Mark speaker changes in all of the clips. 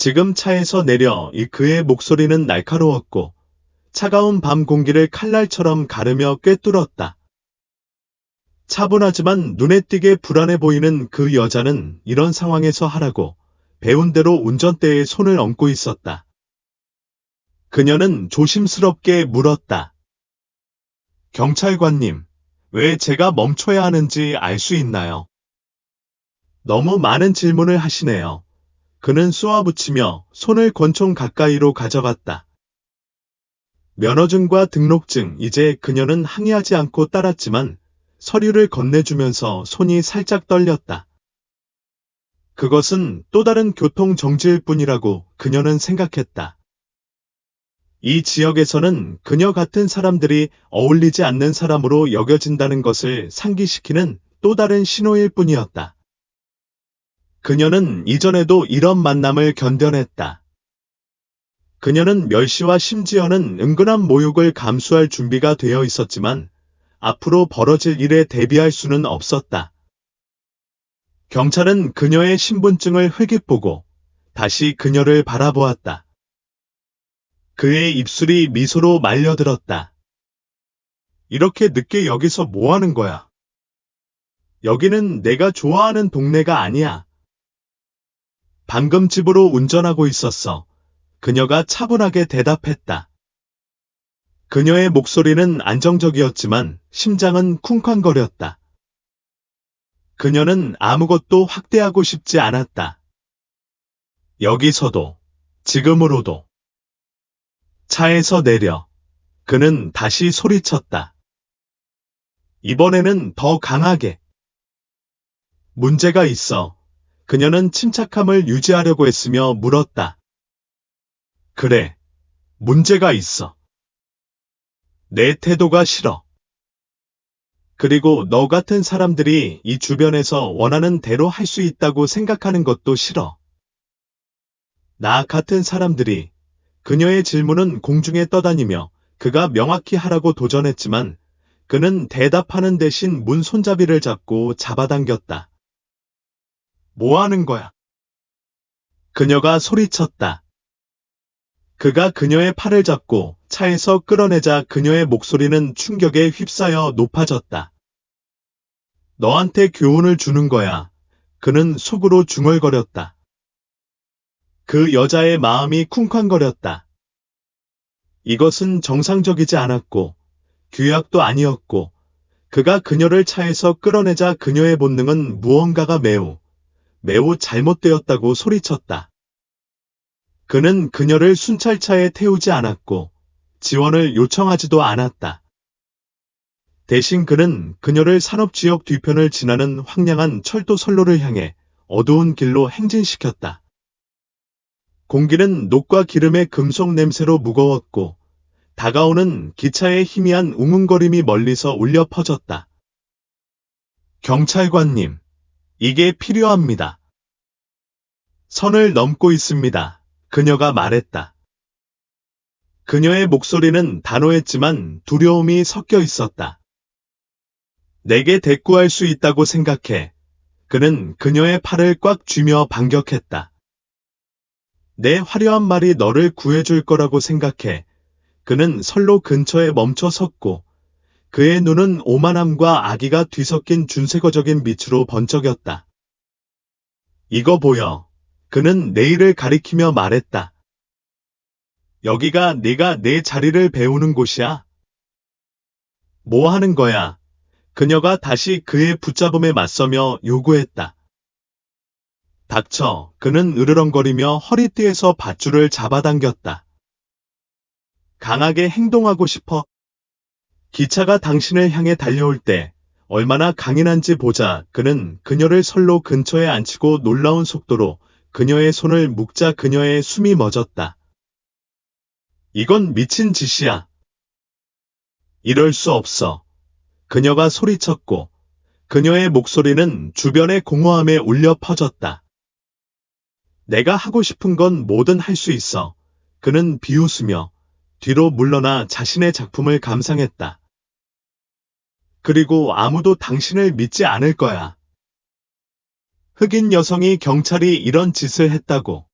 Speaker 1: 지금 차에서 내려 그의 목소리는 날카로웠고 차가운 밤 공기를 칼날처럼 가르며 꿰뚫었다. 차분하지만 눈에 띄게 불안해 보이는 그 여자는 이런 상황에서 하라고 배운 대로 운전대에 손을 얹고 있었다. 그녀는 조심스럽게 물었다. 경찰관님, 왜 제가 멈춰야 하는지 알 수 있나요? 너무 많은 질문을 하시네요. 그는 쏘아붙이며 손을 권총 가까이로 가져갔다. 면허증과 등록증, 이제 그녀는 항의하지 않고 따랐지만 서류를 건네주면서 손이 살짝 떨렸다. 그것은 또 다른 교통정지일 뿐이라고 그녀는 생각했다. 이 지역에서는 그녀 같은 사람들이 어울리지 않는 사람으로 여겨진다는 것을 상기시키는 또 다른 신호일 뿐이었다. 그녀는 이전에도 이런 만남을 견뎌냈다. 그녀는 멸시와 심지어는 은근한 모욕을 감수할 준비가 되어 있었지만 앞으로 벌어질 일에 대비할 수는 없었다. 경찰은 그녀의 신분증을 흘깃보고 다시 그녀를 바라보았다. 그의 입술이 미소로 말려들었다. 이렇게 늦게 여기서 뭐 하는 거야? 여기는 내가 좋아하는 동네가 아니야. 방금 집으로 운전하고 있었어. 그녀가 차분하게 대답했다. 그녀의 목소리는 안정적이었지만 심장은 쿵쾅거렸다. 그녀는 아무것도 확대하고 싶지 않았다. 여기서도, 지금으로도. 차에서 내려 그는 다시 소리쳤다. 이번에는 더 강하게. 문제가 있어. 그녀는 침착함을 유지하려고 했으며 물었다. 그래, 문제가 있어. 내 태도가 싫어. 그리고 너 같은 사람들이 이 주변에서 원하는 대로 할 수 있다고 생각하는 것도 싫어. 나 같은 사람들이. 그녀의 질문은 공중에 떠다니며 그가 명확히 하라고 도전했지만 그는 대답하는 대신 문 손잡이를 잡고 잡아당겼다. 뭐 하는 거야? 그녀가 소리쳤다. 그가 그녀의 팔을 잡고 차에서 끌어내자 그녀의 목소리는 충격에 휩싸여 높아졌다. 너한테 교훈을 주는 거야. 그는 속으로 중얼거렸다. 그 여자의 마음이 쿵쾅거렸다. 이것은 정상적이지 않았고 규약도 아니었고 그가 그녀를 차에서 끌어내자 그녀의 본능은 무언가가 매우 잘못되었다고 소리쳤다. 그는 그녀를 순찰차에 태우지 않았고 지원을 요청하지도 않았다. 대신 그는 그녀를 산업지역 뒤편을 지나는 황량한 철도 선로를 향해 어두운 길로 행진시켰다. 공기는 녹과 기름의 금속 냄새로 무거웠고 다가오는 기차의 희미한 웅웅거림이 멀리서 울려 퍼졌다. 경찰관님, 이게 필요합니다. 선을 넘고 있습니다. 그녀가 말했다. 그녀의 목소리는 단호했지만 두려움이 섞여 있었다. 내게 대꾸할 수 있다고 생각해. 그는 그녀의 팔을 꽉 쥐며 반격했다. 내 화려한 말이 너를 구해줄 거라고 생각해. 그는 선로 근처에 멈춰 섰고 그의 눈은 오만함과 악의가 뒤섞인 준세거적인 빛으로 번쩍였다. 이거 보여. 그는 내일을 가리키며 말했다. 여기가 네가 내 자리를 배우는 곳이야. 뭐 하는 거야? 그녀가 다시 그의 붙잡음에 맞서며 요구했다. 닥쳐. 그는 으르렁거리며 허리띠에서 밧줄을 잡아당겼다. 강하게 행동하고 싶어. 기차가 당신을 향해 달려올 때 얼마나 강인한지 보자. 그는 그녀를 선로 근처에 앉히고 놀라운 속도로 그녀의 손을 묶자 그녀의 숨이 멎었다. 이건 미친 짓이야. 이럴 수 없어. 그녀가 소리쳤고 그녀의 목소리는 주변의 공허함에 울려 퍼졌다. 내가 하고 싶은 건 뭐든 할 수 있어. 그는 비웃으며 뒤로 물러나 자신의 작품을 감상했다. 그리고 아무도 당신을 믿지 않을 거야. 흑인 여성이 경찰이 이런 짓을 했다고.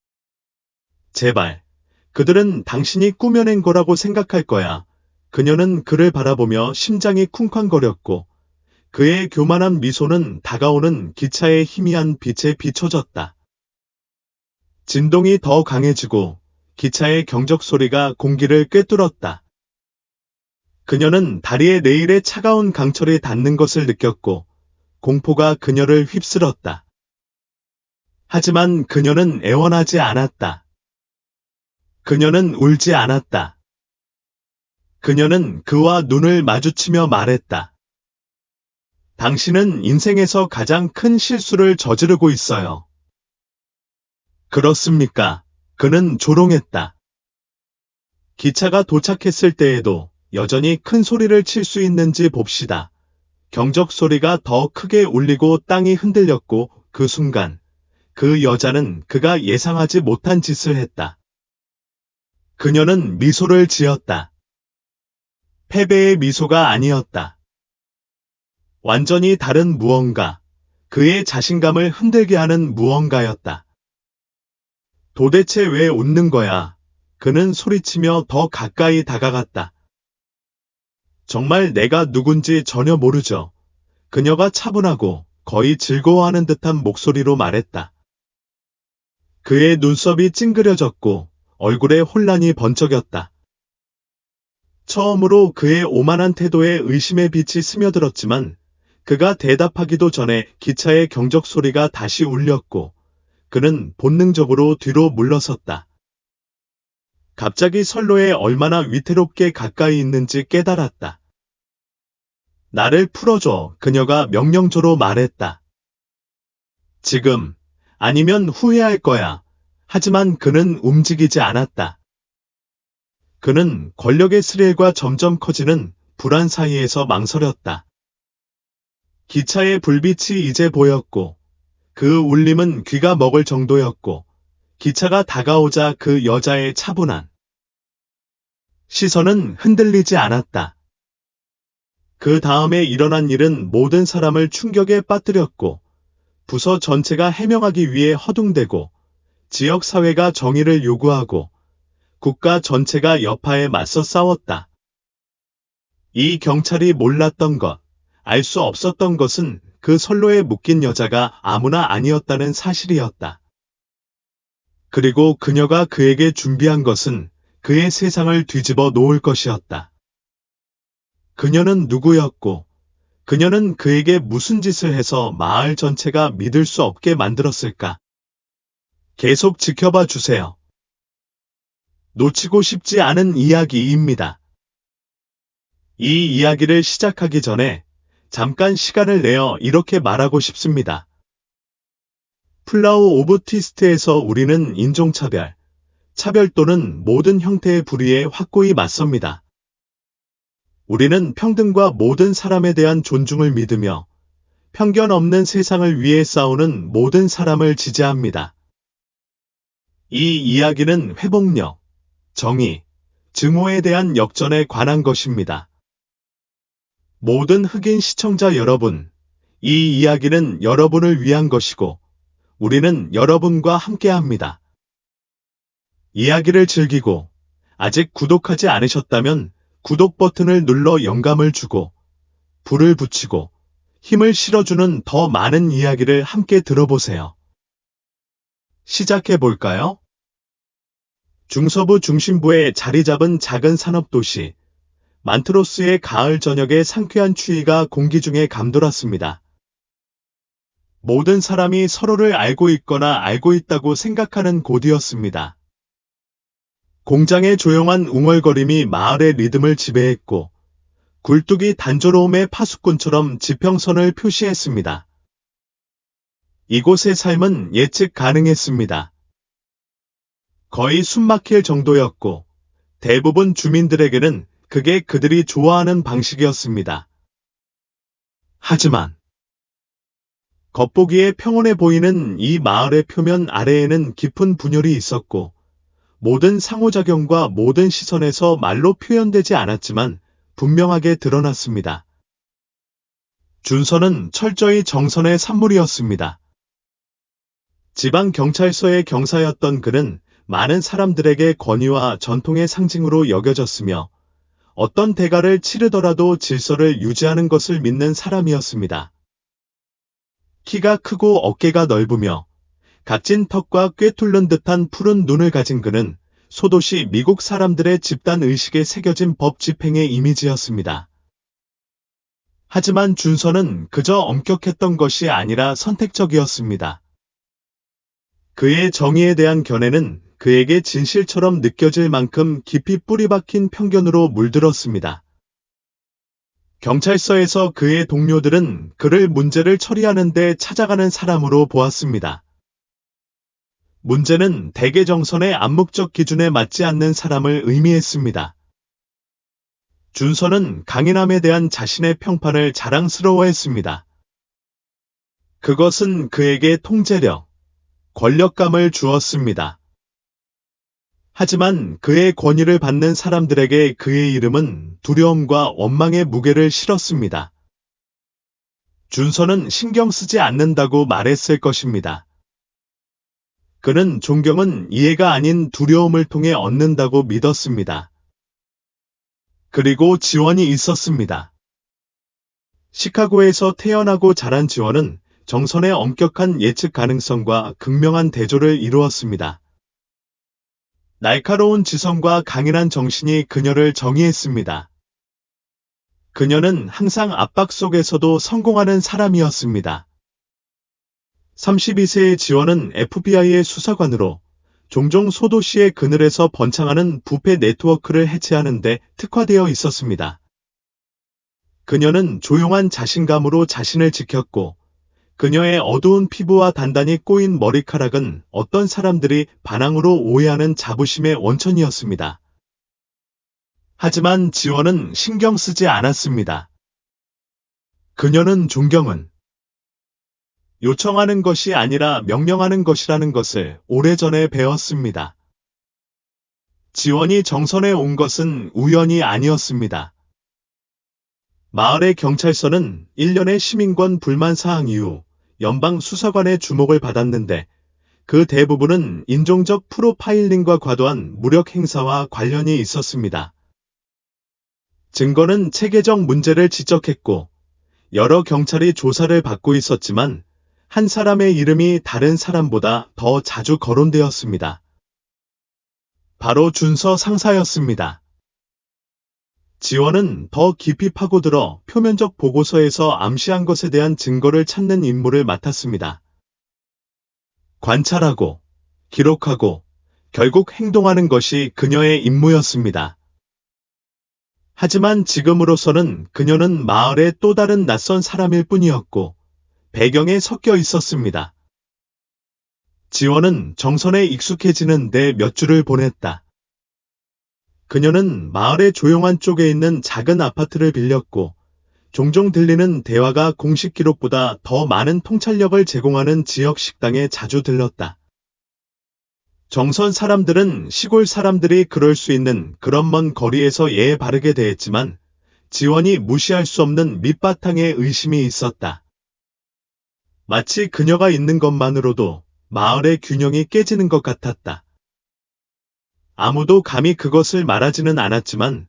Speaker 1: 제발. 그들은 당신이 꾸며낸 거라고 생각할 거야. 그녀는 그를 바라보며 심장이 쿵쾅거렸고 그의 교만한 미소는 다가오는 기차의 희미한 빛에 비춰졌다. 진동이 더 강해지고 기차의 경적 소리가 공기를 꿰뚫었다. 그녀는 다리에 내일의 차가운 강철이 닿는 것을 느꼈고 공포가 그녀를 휩쓸었다. 하지만 그녀는 애원하지 않았다. 그녀는 울지 않았다. 그녀는 그와 눈을 마주치며 말했다. 당신은 인생에서 가장 큰 실수를 저지르고 있어요. 그렇습니까? 그는 조롱했다. 기차가 도착했을 때에도 여전히 큰 소리를 칠 수 있는지 봅시다. 경적 소리가 더 크게 울리고 땅이 흔들렸고 그 순간 그 여자는 그가 예상하지 못한 짓을 했다. 그녀는 미소를 지었다. 패배의 미소가 아니었다. 완전히 다른 무언가, 그의 자신감을 흔들게 하는 무언가였다. 도대체 왜 웃는 거야? 그는 소리치며 더 가까이 다가갔다. 정말 내가 누군지 전혀 모르죠. 그녀가 차분하고 거의 즐거워하는 듯한 목소리로 말했다. 그의 눈썹이 찡그려졌고 얼굴에 혼란이 번쩍였다. 처음으로 그의 오만한 태도에 의심의 빛이 스며들었지만 그가 대답하기도 전에 기차의 경적 소리가 다시 울렸고 그는 본능적으로 뒤로 물러섰다. 갑자기 선로에 얼마나 위태롭게 가까이 있는지 깨달았다. 나를 풀어줘, 그녀가 명령조로 말했다. 지금, 아니면 후회할 거야. 하지만 그는 움직이지 않았다. 그는 권력의 스릴과 점점 커지는 불안 사이에서 망설였다. 기차의 불빛이 이제 보였고 그 울림은 귀가 먹을 정도였고 기차가 다가오자 그 여자의 차분한 시선은 흔들리지 않았다. 그 다음에 일어난 일은 모든 사람을 충격에 빠뜨렸고 부서 전체가 해명하기 위해 허둥대고 지역 사회가 정의를 요구하고 국가 전체가 여파에 맞서 싸웠다. 이 경찰이 몰랐던 것, 알 수 없었던 것은 그 선로에 묶인 여자가 아무나 아니었다는 사실이었다. 그리고 그녀가 그에게 준비한 것은 그의 세상을 뒤집어 놓을 것이었다. 그녀는 누구였고, 그녀는 그에게 무슨 짓을 해서 마을 전체가 믿을 수 없게 만들었을까? 계속 지켜봐 주세요. 놓치고 싶지 않은 이야기입니다. 이 이야기를 시작하기 전에 잠깐 시간을 내어 이렇게 말하고 싶습니다. 플라워 오브 트위스트에서 우리는 인종차별, 차별 또는 모든 형태의 불의에 확고히 맞섭니다. 우리는 평등과 모든 사람에 대한 존중을 믿으며 편견 없는 세상을 위해 싸우는 모든 사람을 지지합니다. 이 이야기는 회복력, 정의, 증오에 대한 역전에 관한 것입니다. 모든 흑인 시청자 여러분, 이 이야기는 여러분을 위한 것이고 우리는 여러분과 함께합니다. 이야기를 즐기고 아직 구독하지 않으셨다면 구독 버튼을 눌러 영감을 주고 불을 붙이고 힘을 실어주는 더 많은 이야기를 함께 들어보세요. 시작해 볼까요? 중서부 중심부에 자리 잡은 작은 산업도시 만트로스의 가을 저녁의 상쾌한 추위가 공기 중에 감돌았습니다. 모든 사람이 서로를 알고 있거나 알고 있다고 생각하는 곳이었습니다. 공장의 조용한 웅얼거림이 마을의 리듬을 지배했고 굴뚝이 단조로움의 파수꾼처럼 지평선을 표시했습니다. 이곳의 삶은 예측 가능했습니다. 거의 숨막힐 정도였고 대부분 주민들에게는 그게 그들이 좋아하는 방식이었습니다. 하지만 겉보기에 평온해 보이는 이 마을의 표면 아래에는 깊은 분열이 있었고 모든 상호작용과 모든 시선에서 말로 표현되지 않았지만 분명하게 드러났습니다. 준서는 철저히 정선의 산물이었습니다. 지방경찰서의 경사였던 그는 많은 사람들에게 권위와 전통의 상징으로 여겨졌으며 어떤 대가를 치르더라도 질서를 유지하는 것을 믿는 사람이었습니다. 키가 크고 어깨가 넓으며 각진 턱과 꿰뚫는 듯한 푸른 눈을 가진 그는 소도시 미국 사람들의 집단 의식에 새겨진 법 집행의 이미지였습니다. 하지만 준서는 그저 엄격했던 것이 아니라 선택적이었습니다. 그의 정의에 대한 견해는 그에게 진실처럼 느껴질 만큼 깊이 뿌리박힌 편견으로 물들었습니다. 경찰서에서 그의 동료들은 그를 문제를 처리하는 데 찾아가는 사람으로 보았습니다. 문제는 대개 정선의 암묵적 기준에 맞지 않는 사람을 의미했습니다. 준서는 강인함에 대한 자신의 평판을 자랑스러워했습니다. 그것은 그에게 통제력, 권력감을 주었습니다. 하지만 그의 권위를 받는 사람들에게 그의 이름은 두려움과 원망의 무게를 실었습니다. 준서는 신경 쓰지 않는다고 말했을 것입니다. 그는 존경은 이해가 아닌 두려움을 통해 얻는다고 믿었습니다. 그리고 지원이 있었습니다. 시카고에서 태어나고 자란 지원은 정선의 엄격한 예측 가능성과 극명한 대조를 이루었습니다. 날카로운 지성과 강인한 정신이 그녀를 정의했습니다. 그녀는 항상 압박 속에서도 성공하는 사람이었습니다. 32세의 지원은 FBI의 수사관으로 종종 소도시의 그늘에서 번창하는 부패 네트워크를 해체하는 데 특화되어 있었습니다. 그녀는 조용한 자신감으로 자신을 지켰고 그녀의 어두운 피부와 단단히 꼬인 머리카락은 어떤 사람들이 반항으로 오해하는 자부심의 원천이었습니다. 하지만 지원은 신경 쓰지 않았습니다. 그녀는 존경은 요청하는 것이 아니라 명령하는 것이라는 것을 오래전에 배웠습니다. 지원이 정선에 온 것은 우연이 아니었습니다. 마을의 경찰서는 1년의 시민권 불만 사항 이후 연방 수사관의 주목을 받았는데 그 대부분은 인종적 프로파일링과 과도한 무력 행사와 관련이 있었습니다. 증거는 체계적 문제를 지적했고 여러 경찰이 조사를 받고 있었지만 한 사람의 이름이 다른 사람보다 더 자주 거론되었습니다. 바로 준서 상사였습니다. 지원은 더 깊이 파고들어 표면적 보고서에서 암시한 것에 대한 증거를 찾는 임무를 맡았습니다. 관찰하고, 기록하고, 결국 행동하는 것이 그녀의 임무였습니다. 하지만 지금으로서는 그녀는 마을의 또 다른 낯선 사람일 뿐이었고, 배경에 섞여 있었습니다. 지원은 정선에 익숙해지는 데 몇 주를 보냈다. 그녀는 마을의 조용한 쪽에 있는 작은 아파트를 빌렸고 종종 들리는 대화가 공식 기록보다 더 많은 통찰력을 제공하는 지역 식당에 자주 들렀다. 정선 사람들은 시골 사람들이 그럴 수 있는 그런 먼 거리에서 예의 바르게 대했지만 지원이 무시할 수 없는 밑바탕에 의심이 있었다. 마치 그녀가 있는 것만으로도 마을의 균형이 깨지는 것 같았다. 아무도 감히 그것을 말하지는 않았지만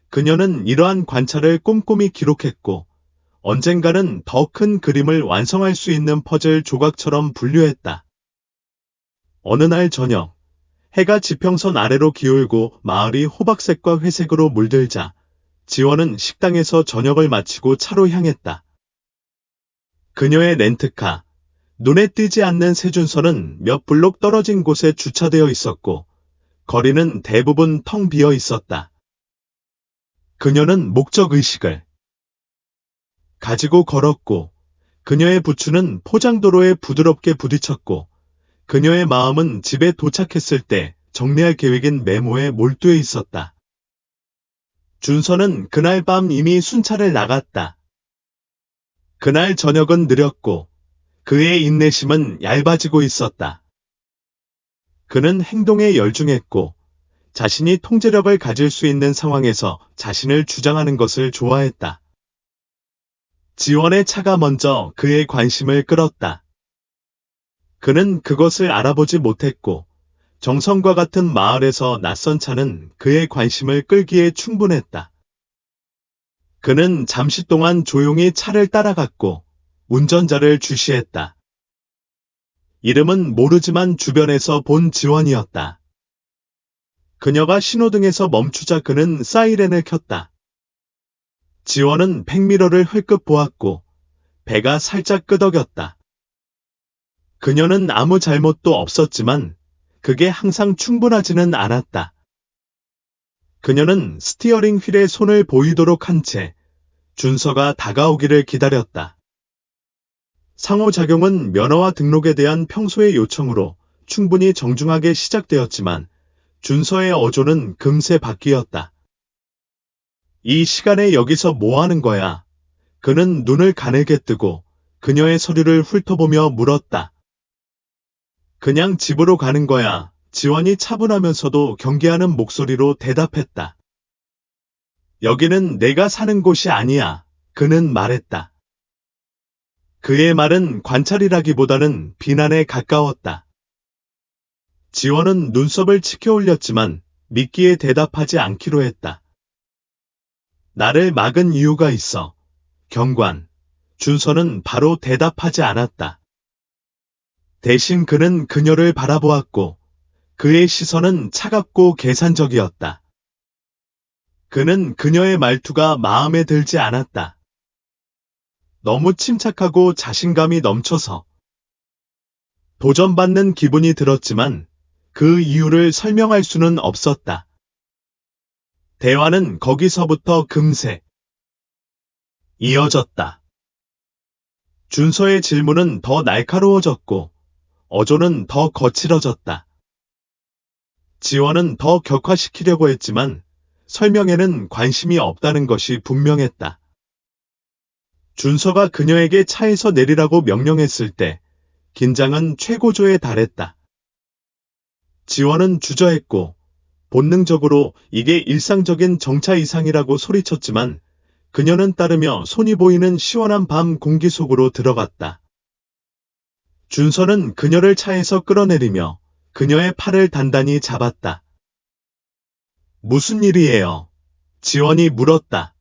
Speaker 1: 그녀는 이러한 관찰을 꼼꼼히 기록했고 언젠가는 더 큰 그림을 완성할 수 있는 퍼즐 조각처럼 분류했다. 어느 날 저녁, 해가 지평선 아래로 기울고 마을이 호박색과 회색으로 물들자 지원은 식당에서 저녁을 마치고 차로 향했다. 그녀의 렌트카, 눈에 띄지 않는 새 준서는 몇 블록 떨어진 곳에 주차되어 있었고 거리는 대부분 텅 비어 있었다. 그녀는 목적의식을 가지고 걸었고 그녀의 부츠는 포장도로에 부드럽게 부딪혔고 그녀의 마음은 집에 도착했을 때 정리할 계획인 메모에 몰두해 있었다. 준서는 그날 밤 이미 순찰을 나갔다. 그날 저녁은 느렸고 그의 인내심은 얇아지고 있었다. 그는 행동에 열중했고 자신이 통제력을 가질 수 있는 상황에서 자신을 주장하는 것을 좋아했다. 지원의 차가 먼저 그의 관심을 끌었다. 그는 그것을 알아보지 못했고 정성과 같은 마을에서 낯선 차는 그의 관심을 끌기에 충분했다. 그는 잠시 동안 조용히 차를 따라갔고 운전자를 주시했다. 이름은 모르지만 주변에서 본 지원이었다. 그녀가 신호등에서 멈추자 그는 사이렌을 켰다. 지원은 백미러를 흘끗 보았고 배가 살짝 끄덕였다. 그녀는 아무 잘못도 없었지만 그게 항상 충분하지는 않았다. 그녀는 스티어링 휠에 손을 보이도록 한 채 준서가 다가오기를 기다렸다. 상호작용은 면허와 등록에 대한 평소의 요청으로 충분히 정중하게 시작되었지만 준서의 어조는 금세 바뀌었다. 이 시간에 여기서 뭐 하는 거야? 그는 눈을 가늘게 뜨고 그녀의 서류를 훑어보며 물었다. 그냥 집으로 가는 거야. 지원이 차분하면서도 경계하는 목소리로 대답했다. 여기는 내가 사는 곳이 아니야. 그는 말했다. 그의 말은 관찰이라기보다는 비난에 가까웠다. 지원은 눈썹을 치켜 올렸지만 미끼에 대답하지 않기로 했다. 나를 막은 이유가 있어. 경관. 준서는 바로 대답하지 않았다. 대신 그는 그녀를 바라보았고 그의 시선은 차갑고 계산적이었다. 그는 그녀의 말투가 마음에 들지 않았다. 너무 침착하고 자신감이 넘쳐서 도전받는 기분이 들었지만 그 이유를 설명할 수는 없었다. 대화는 거기서부터 금세 이어졌다. 준서의 질문은 더 날카로워졌고 어조는 더 거칠어졌다. 지원은 더 격화시키려고 했지만 설명에는 관심이 없다는 것이 분명했다. 준서가 그녀에게 차에서 내리라고 명령했을 때 긴장은 최고조에 달했다. 지원은 주저했고 본능적으로 이게 일상적인 정차 이상이라고 소리쳤지만 그녀는 따르며 손이 보이는 시원한 밤 공기 속으로 들어갔다. 준서는 그녀를 차에서 끌어내리며 그녀의 팔을 단단히 잡았다. 무슨 일이에요? 지원이 물었다.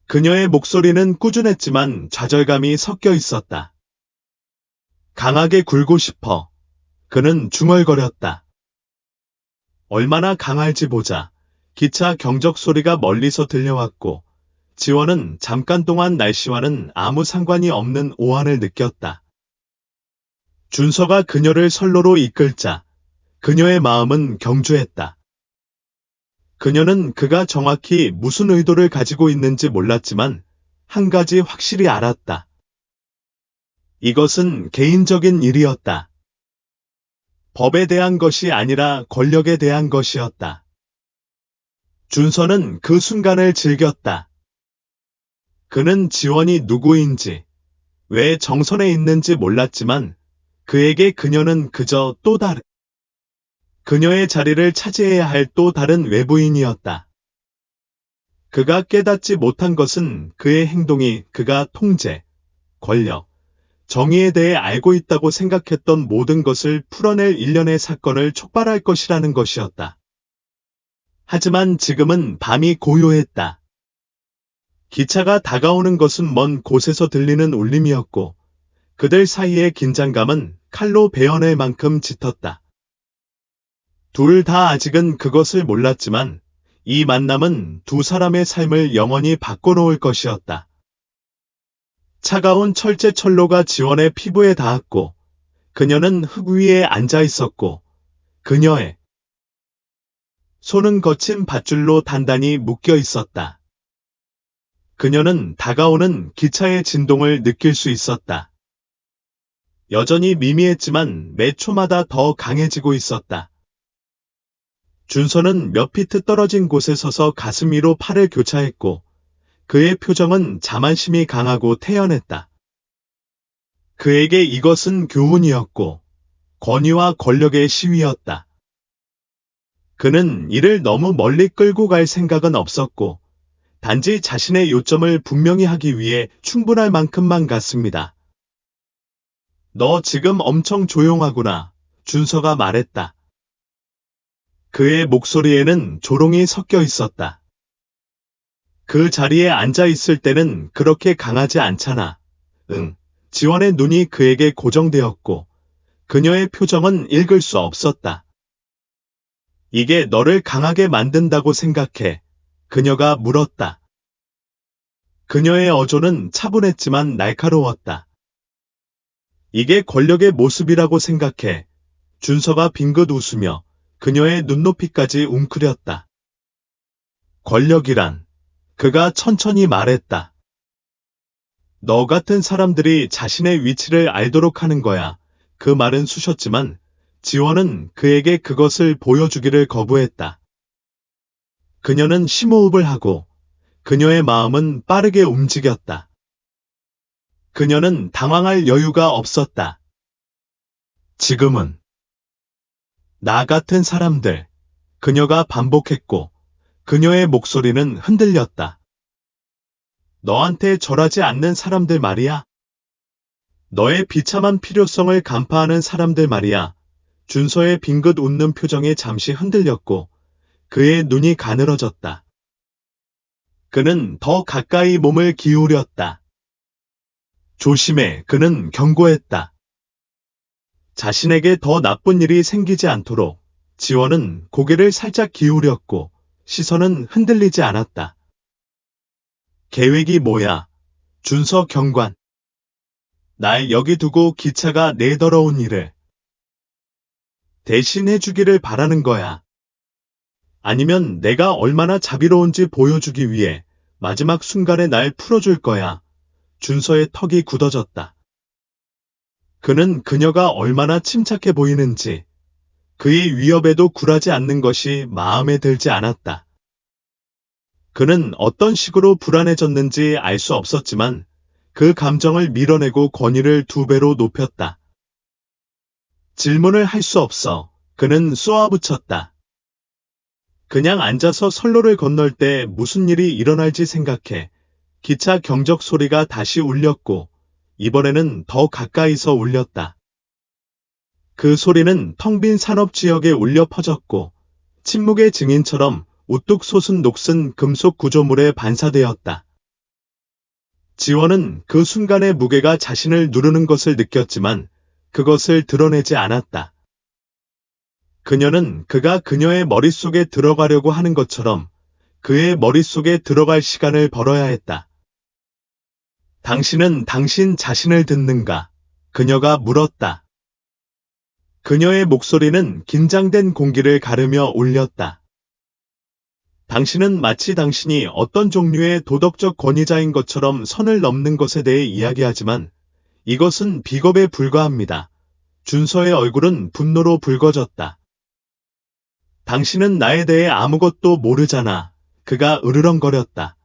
Speaker 1: 그녀의 목소리는 꾸준했지만 좌절감이 섞여 있었다. 강하게 굴고 싶어. 그는 중얼거렸다. 얼마나 강할지 보자. 기차 경적 소리가 멀리서 들려왔고 지원은 잠깐 동안 날씨와는 아무 상관이 없는 오한을 느꼈다. 준서가 그녀를 선로로 이끌자 그녀의 마음은 경주했다. 그녀는 그가 정확히 무슨 의도를 가지고 있는지 몰랐지만 한 가지 확실히 알았다. 이것은 개인적인 일이었다. 법에 대한 것이 아니라 권력에 대한 것이었다. 준서는 그 순간을 즐겼다. 그는 지원이 누구인지, 왜 정선에 있는지 몰랐지만 그에게 그녀는 그저 또 다른 그녀의 자리를 차지해야 할 또 다른 외부인이었다. 그가 깨닫지 못한 것은 그의 행동이 그가 통제, 권력, 정의에 대해 알고 있다고 생각했던 모든 것을 풀어낼 일련의 사건을 촉발할 것이라는 것이었다. 하지만 지금은 밤이 고요했다. 기차가 다가오는 것은 먼 곳에서 들리는 울림이었고 그들 사이의 긴장감은 칼로 베어낼 만큼 짙었다. 둘 다 아직은 그것을 몰랐지만 이 만남은 두 사람의 삶을 영원히 바꿔놓을 것이었다. 차가운 철제 철로가 지원의 피부에 닿았고 그녀는 흙 위에 앉아 있었고 그녀의 손은 거친 밧줄로 단단히 묶여 있었다. 그녀는 다가오는 기차의 진동을 느낄 수 있었다. 여전히 미미했지만 매 초마다 더 강해지고 있었다. 준서는 몇 피트 떨어진 곳에 서서 가슴 위로 팔을 교차했고 그의 표정은 자만심이 강하고 태연했다. 그에게 이것은 교훈이었고 권위와 권력의 시위였다. 그는 이를 너무 멀리 끌고 갈 생각은 없었고 단지 자신의 요점을 분명히 하기 위해 충분할 만큼만 갔습니다. 너 지금 엄청 조용하구나, 준서가 말했다. 그의 목소리에는 조롱이 섞여 있었다. 그 자리에 앉아 있을 때는 그렇게 강하지 않잖아. 응. 지원의 눈이 그에게 고정되었고 그녀의 표정은 읽을 수 없었다. 이게 너를 강하게 만든다고 생각해. 그녀가 물었다. 그녀의 어조는 차분했지만 날카로웠다. 이게 권력의 모습이라고 생각해. 준서가 빙긋 웃으며 그녀의 눈높이까지 웅크렸다. 권력이란, 그가 천천히 말했다. 너 같은 사람들이 자신의 위치를 알도록 하는 거야. 그 말은 쑤셨지만 지원은 그에게 그것을 보여주기를 거부했다. 그녀는 심호흡을 하고 그녀의 마음은 빠르게 움직였다. 그녀는 당황할 여유가 없었다. 지금은 나 같은 사람들, 그녀가 반복했고 그녀의 목소리는 흔들렸다. 너한테 절하지 않는 사람들 말이야. 너의 비참한 필요성을 간파하는 사람들 말이야. 준서의 빙긋 웃는 표정이 잠시 흔들렸고 그의 눈이 가늘어졌다. 그는 더 가까이 몸을 기울였다. 조심해, 그는 경고했다. 자신에게 더 나쁜 일이 생기지 않도록 지원은 고개를 살짝 기울였고 시선은 흔들리지 않았다. 계획이 뭐야? 준서 경관. 날 여기 두고 기차가 내 더러운 일을 대신해주기를 바라는 거야. 아니면 내가 얼마나 자비로운지 보여주기 위해 마지막 순간에 날 풀어줄 거야. 준서의 턱이 굳어졌다. 그는 그녀가 얼마나 침착해 보이는지, 그의 위협에도 굴하지 않는 것이 마음에 들지 않았다. 그는 어떤 식으로 불안해졌는지 알 수 없었지만 그 감정을 밀어내고 권위를 2배로 높였다. 질문을 할 수 없어. 그는 쏘아붙였다. 그냥 앉아서 선로를 건널 때 무슨 일이 일어날지 생각해. 기차 경적 소리가 다시 울렸고 이번에는 더 가까이서 울렸다. 그 소리는 텅 빈 산업지역에 울려 퍼졌고 침묵의 증인처럼 우뚝 솟은 녹슨 금속 구조물에 반사되었다. 지원은 그 순간의 무게가 자신을 누르는 것을 느꼈지만 그것을 드러내지 않았다. 그녀는 그가 그녀의 머릿속에 들어가려고 하는 것처럼 그의 머릿속에 들어갈 시간을 벌어야 했다. 당신은 당신 자신을 듣는가? 그녀가 물었다. 그녀의 목소리는 긴장된 공기를 가르며 울렸다. 당신은 마치 당신이 어떤 종류의 도덕적 권위자인 것처럼 선을 넘는 것에 대해 이야기하지만 이것은 비겁에 불과합니다. 준서의 얼굴은 분노로 붉어졌다. 당신은 나에 대해 아무것도 모르잖아. 그가 으르렁거렸다.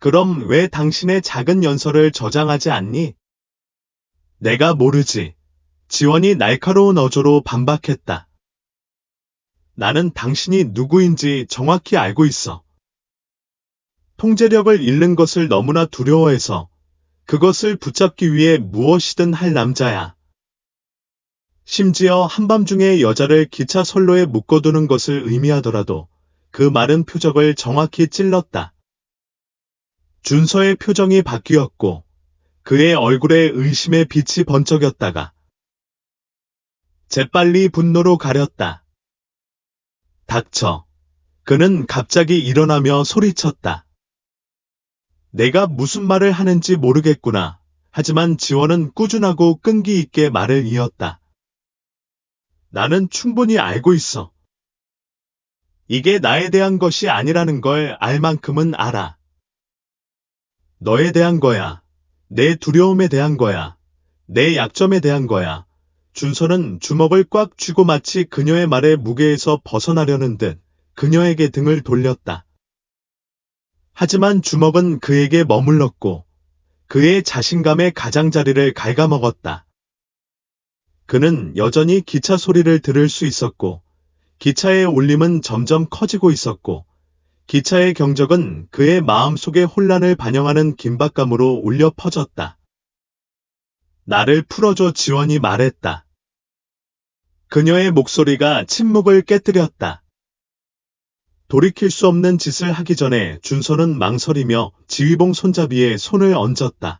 Speaker 1: 그럼 왜 당신의 작은 연설을 저장하지 않니? 내가 모르지. 지원이 날카로운 어조로 반박했다. 나는 당신이 누구인지 정확히 알고 있어. 통제력을 잃는 것을 너무나 두려워해서 그것을 붙잡기 위해 무엇이든 할 남자야. 심지어 한밤중에 여자를 기차 선로에 묶어두는 것을 의미하더라도 그 마른 표적을 정확히 찔렀다. 준서의 표정이 바뀌었고 그의 얼굴에 의심의 빛이 번쩍였다가 재빨리 분노로 가렸다. 닥쳐. 그는 갑자기 일어나며 소리쳤다. 내가 무슨 말을 하는지 모르겠구나. 하지만 지원은 꾸준하고 끈기 있게 말을 이었다. 나는 충분히 알고 있어. 이게 나에 대한 것이 아니라는 걸 알 만큼은 알아. 너에 대한 거야. 내 두려움에 대한 거야. 내 약점에 대한 거야. 준서는 주먹을 꽉 쥐고 마치 그녀의 말의 무게에서 벗어나려는 듯 그녀에게 등을 돌렸다. 하지만 주먹은 그에게 머물렀고 그의 자신감의 가장자리를 갉아먹었다. 그는 여전히 기차 소리를 들을 수 있었고 기차의 울림은 점점 커지고 있었고 기차의 경적은 그의 마음속의 혼란을 반영하는 긴박감으로 울려 퍼졌다. 나를 풀어줘, 지원이 말했다. 그녀의 목소리가 침묵을 깨뜨렸다. 돌이킬 수 없는 짓을 하기 전에 준서는 망설이며 지휘봉 손잡이에 손을 얹었다.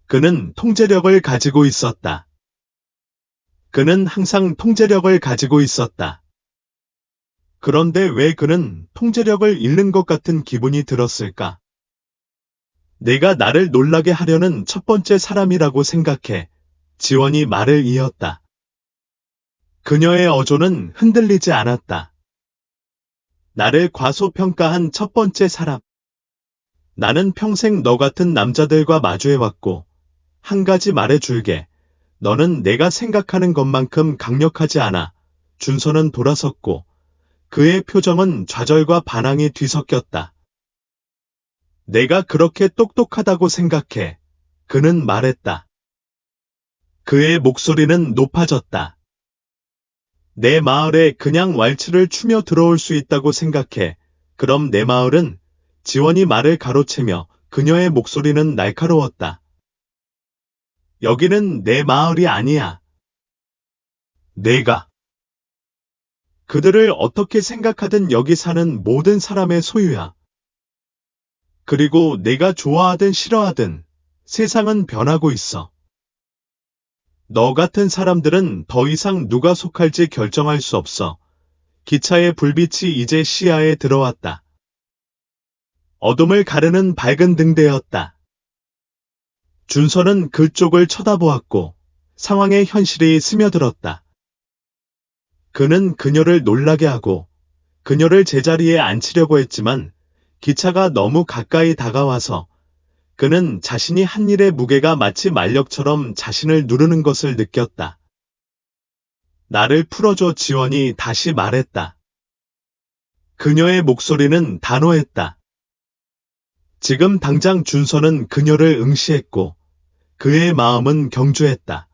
Speaker 1: 그는 통제력을 가지고 있었다. 그는 항상 통제력을 가지고 있었다. 그런데 왜 그는 통제력을 잃는 것 같은 기분이 들었을까? 내가 나를 놀라게 하려는 첫 번째 사람이라고 생각해 지원이 말을 이었다. 그녀의 어조는 흔들리지 않았다. 나를 과소평가한 첫 번째 사람. 나는 평생 너 같은 남자들과 마주해왔고, 한 가지 말해줄게. 너는 내가 생각하는 것만큼 강력하지 않아. 준서는 돌아섰고, 그의 표정은 좌절과 반항이 뒤섞였다. 내가 그렇게 똑똑하다고 생각해. 그는 말했다. 그의 목소리는 높아졌다. 내 마을에 그냥 왈츠를 추며 들어올 수 있다고 생각해. 그럼 내 마을은? 지원이 말을 가로채며 그녀의 목소리는 날카로웠다. 여기는 내 마을이 아니야. 내가 그들을 어떻게 생각하든 여기 사는 모든 사람의 소유야. 그리고 내가 좋아하든 싫어하든 세상은 변하고 있어. 너 같은 사람들은 더 이상 누가 속할지 결정할 수 없어. 기차의 불빛이 이제 시야에 들어왔다. 어둠을 가르는 밝은 등대였다. 준서는 그쪽을 쳐다보았고 상황의 현실이 스며들었다. 그는 그녀를 놀라게 하고 그녀를 제자리에 앉히려고 했지만 기차가 너무 가까이 다가와서 그는 자신이 한 일의 무게가 마치 만력처럼 자신을 누르는 것을 느꼈다. 나를 풀어줘. 지원이 다시 말했다. 그녀의 목소리는 단호했다. 지금 당장. 준서는 그녀를 응시했고 그의 마음은 경주했다.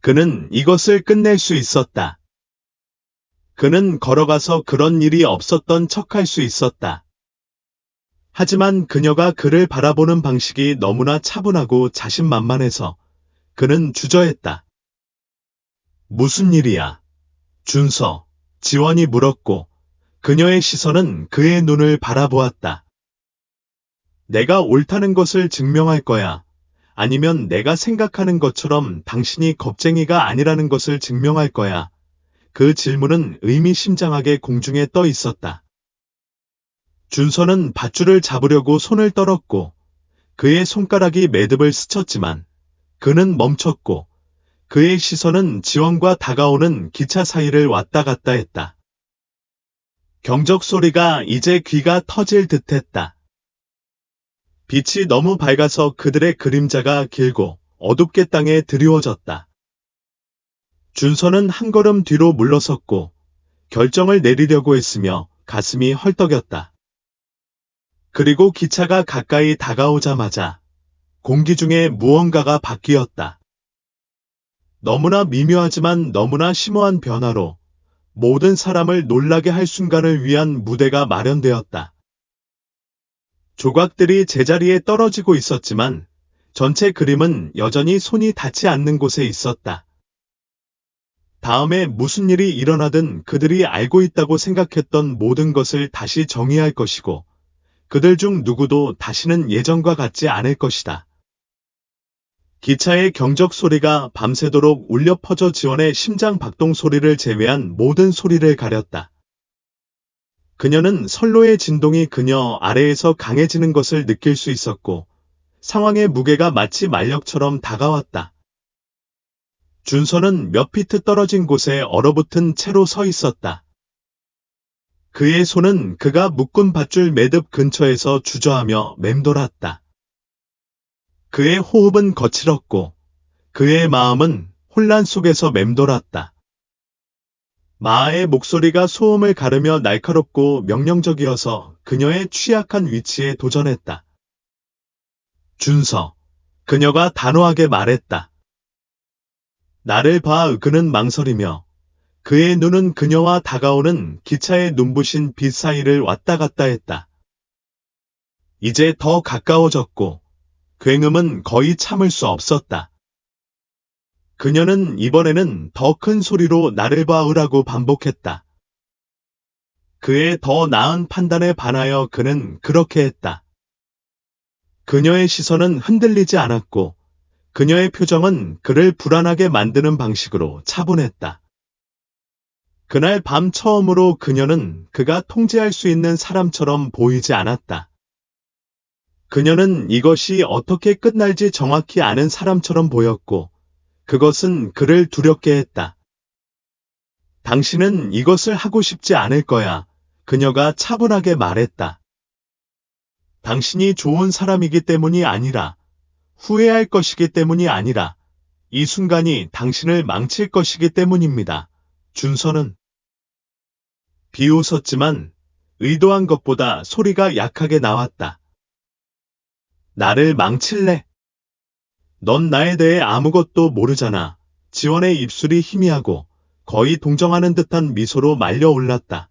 Speaker 1: 그는 이것을 끝낼 수 있었다. 그는 걸어가서 그런 일이 없었던 척할 수 있었다. 하지만 그녀가 그를 바라보는 방식이 너무나 차분하고 자신만만해서 그는 주저했다. 무슨 일이야? 준서, 지원이 물었고 그녀의 시선은 그의 눈을 바라보았다. 내가 옳다는 것을 증명할 거야. 아니면 내가 생각하는 것처럼 당신이 겁쟁이가 아니라는 것을 증명할 거야. 그 질문은 의미심장하게 공중에 떠 있었다. 준서는 밧줄을 잡으려고 손을 떨었고 그의 손가락이 매듭을 스쳤지만 그는 멈췄고 그의 시선은 지원과 다가오는 기차 사이를 왔다 갔다 했다. 경적 소리가 이제 귀가 터질 듯했다. 빛이 너무 밝아서 그들의 그림자가 길고 어둡게 땅에 드리워졌다. 준서는 한 걸음 뒤로 물러섰고 결정을 내리려고 했으며 가슴이 헐떡였다. 그리고 기차가 가까이 다가오자마자 공기 중에 무언가가 바뀌었다. 너무나 미묘하지만 너무나 심오한 변화로 모든 사람을 놀라게 할 순간을 위한 무대가 마련되었다. 조각들이 제자리에 떨어지고 있었지만 전체 그림은 여전히 손이 닿지 않는 곳에 있었다. 다음에 무슨 일이 일어나든 그들이 알고 있다고 생각했던 모든 것을 다시 정의할 것이고 그들 중 누구도 다시는 예전과 같지 않을 것이다. 기차의 경적 소리가 밤새도록 울려 퍼져 지원의 심장 박동 소리를 제외한 모든 소리를 가렸다. 그녀는 선로의 진동이 그녀 아래에서 강해지는 것을 느낄 수 있었고 상황의 무게가 마치 만력처럼 다가왔다. 준서는 몇 피트 떨어진 곳에 얼어붙은 채로 서 있었다. 그의 손은 그가 묶은 밧줄 매듭 근처에서 주저하며 맴돌았다. 그의 호흡은 거칠었고 그의 마음은 혼란 속에서 맴돌았다. 마아의 목소리가 소음을 가르며 날카롭고 명령적이어서 그녀의 취약한 위치에 도전했다. 준서, 그녀가 단호하게 말했다. 나를 봐. 그는 망설이며 그의 눈은 그녀와 다가오는 기차의 눈부신 빛 사이를 왔다 갔다 했다. 이제 더 가까워졌고 굉음은 거의 참을 수 없었다. 그녀는 이번에는 더 큰 소리로 나를 봐으라고 반복했다. 그의 더 나은 판단에 반하여 그는 그렇게 했다. 그녀의 시선은 흔들리지 않았고 그녀의 표정은 그를 불안하게 만드는 방식으로 차분했다. 그날 밤 처음으로 그녀는 그가 통제할 수 있는 사람처럼 보이지 않았다. 그녀는 이것이 어떻게 끝날지 정확히 아는 사람처럼 보였고 그것은 그를 두렵게 했다. 당신은 이것을 하고 싶지 않을 거야. 그녀가 차분하게 말했다. 당신이 좋은 사람이기 때문이 아니라 후회할 것이기 때문이 아니라 이 순간이 당신을 망칠 것이기 때문입니다. 준서는 비웃었지만 의도한 것보다 소리가 약하게 나왔다. 나를 망칠래? 넌 나에 대해 아무것도 모르잖아. 지원의 입술이 희미하고 거의 동정하는 듯한 미소로 말려 올랐다.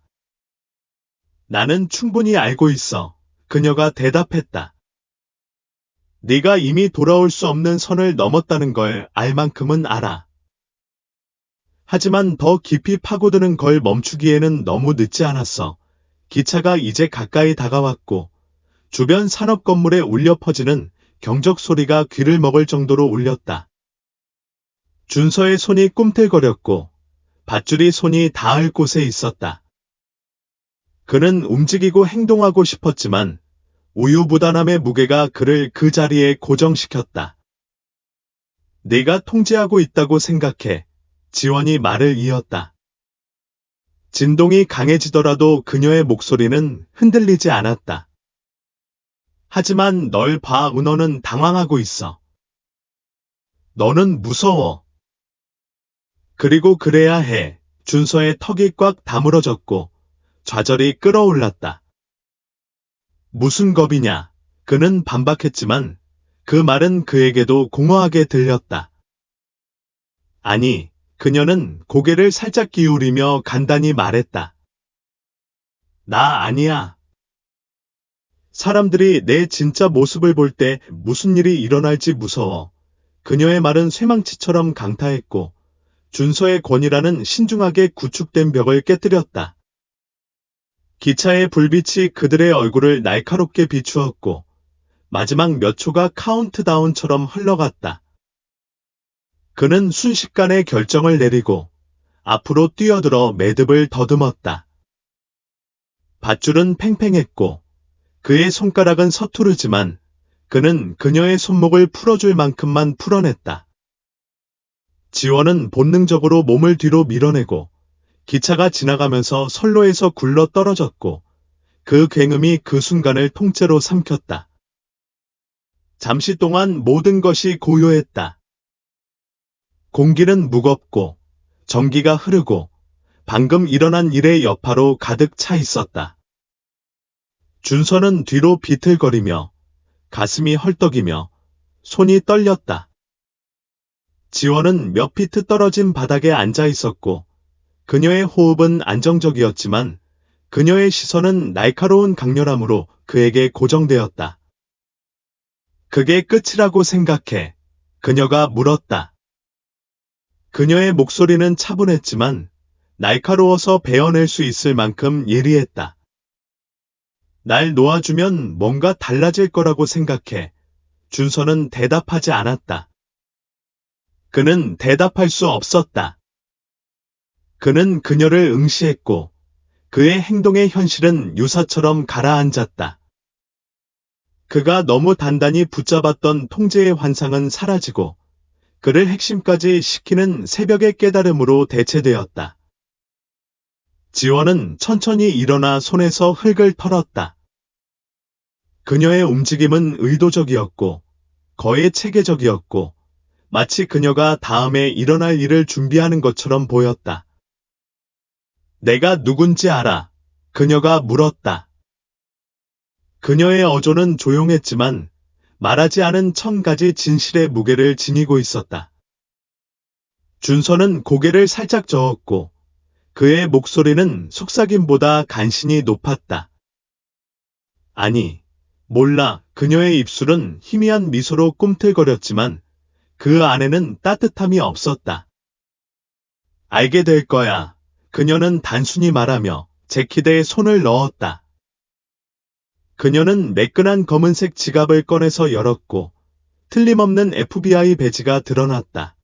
Speaker 1: 나는 충분히 알고 있어. 그녀가 대답했다. 네가 이미 돌아올 수 없는 선을 넘었다는 걸 알 만큼은 알아. 하지만 더 깊이 파고드는 걸 멈추기에는 너무 늦지 않았어. 기차가 이제 가까이 다가왔고 주변 산업 건물에 울려 퍼지는 경적 소리가 귀를 먹을 정도로 울렸다. 준서의 손이 꿈틀거렸고 밧줄이 손이 닿을 곳에 있었다. 그는 움직이고 행동하고 싶었지만 우유부단함의 무게가 그를 그 자리에 고정시켰다. 네가 통제하고 있다고 생각해. 지원이 말을 이었다. 진동이 강해지더라도 그녀의 목소리는 흔들리지 않았다. 하지만 널 봐, 너는 당황하고 있어. 너는 무서워. 그리고 그래야 해. 준서의 턱이 꽉 다물어졌고 좌절이 끓어올랐다. 무슨 겁이냐? 그는 반박했지만 그 말은 그에게도 공허하게 들렸다. 아니, 그녀는 고개를 살짝 기울이며 간단히 말했다. 나 아니야. 사람들이 내 진짜 모습을 볼 때 무슨 일이 일어날지 무서워. 그녀의 말은 쇠망치처럼 강타했고 준서의 권위라는 신중하게 구축된 벽을 깨뜨렸다. 기차의 불빛이 그들의 얼굴을 날카롭게 비추었고 마지막 몇 초가 카운트다운처럼 흘러갔다. 그는 순식간에 결정을 내리고 앞으로 뛰어들어 매듭을 더듬었다. 밧줄은 팽팽했고 그의 손가락은 서투르지만 그는 그녀의 손목을 풀어줄 만큼만 풀어냈다. 지원은 본능적으로 몸을 뒤로 밀어내고 기차가 지나가면서 선로에서 굴러 떨어졌고 그 굉음이 그 순간을 통째로 삼켰다. 잠시 동안 모든 것이 고요했다. 공기는 무겁고 전기가 흐르고 방금 일어난 일의 여파로 가득 차 있었다. 준서는 뒤로 비틀거리며 가슴이 헐떡이며 손이 떨렸다. 지원은 몇 피트 떨어진 바닥에 앉아 있었고 그녀의 호흡은 안정적이었지만 그녀의 시선은 날카로운 강렬함으로 그에게 고정되었다. 그게 끝이라고 생각해. 그녀가 물었다. 그녀의 목소리는 차분했지만 날카로워서 베어낼 수 있을 만큼 예리했다. 날 놓아주면 뭔가 달라질 거라고 생각해. 준서는 대답하지 않았다. 그는 대답할 수 없었다. 그는 그녀를 응시했고 그의 행동의 현실은 유사처럼 가라앉았다. 그가 너무 단단히 붙잡았던 통제의 환상은 사라지고 그를 핵심까지 시키는 새벽의 깨달음으로 대체되었다. 지원은 천천히 일어나 손에서 흙을 털었다. 그녀의 움직임은 의도적이었고 거의 체계적이었고 마치 그녀가 다음에 일어날 일을 준비하는 것처럼 보였다. 내가 누군지 알아? 그녀가 물었다. 그녀의 어조는 조용했지만 말하지 않은 1000가지 진실의 무게를 지니고 있었다. 준서는 고개를 살짝 저었고 그의 목소리는 속삭임보다 간신히 높았다. 아니, 몰라. 그녀의 입술은 희미한 미소로 꿈틀거렸지만 그 안에는 따뜻함이 없었다. 알게 될 거야. 그녀는 단순히 말하며 재킷에 손을 넣었다. 그녀는 매끈한 검은색 지갑을 꺼내서 열었고 틀림없는 FBI 배지가 드러났다.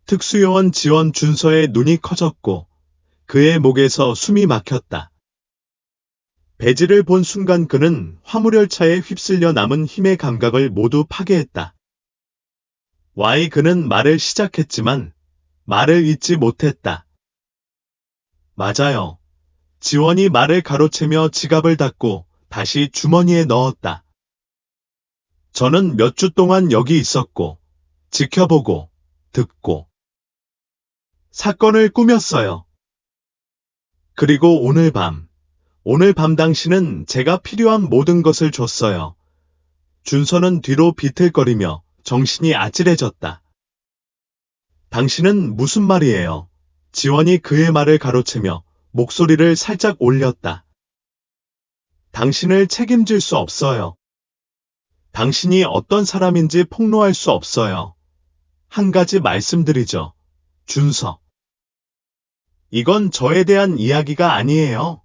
Speaker 1: 특수요원 지원 준서의 눈이 커졌고 그의 목에서 숨이 막혔다. 배지를 본 순간 그는 화물열차에 휩쓸려 남은 힘의 감각을 모두 파괴했다. 그는 말을 시작했지만 말을 잇지 못했다. 맞아요. 지원이 말을 가로채며 지갑을 닫고 다시 주머니에 넣었다. 저는 몇 주 동안 여기 있었고, 지켜보고, 듣고, 사건을 꾸몄어요. 그리고 오늘 밤 당신은 제가 필요한 모든 것을 줬어요. 준서는 뒤로 비틀거리며 정신이 아찔해졌다. 당신은 무슨 말이에요? 지원이 그의 말을 가로채며 목소리를 살짝 올렸다. 당신을 책임질 수 없어요. 당신이 어떤 사람인지 폭로할 수 없어요. 한 가지 말씀드리죠. 준서. 이건 저에 대한 이야기가 아니에요.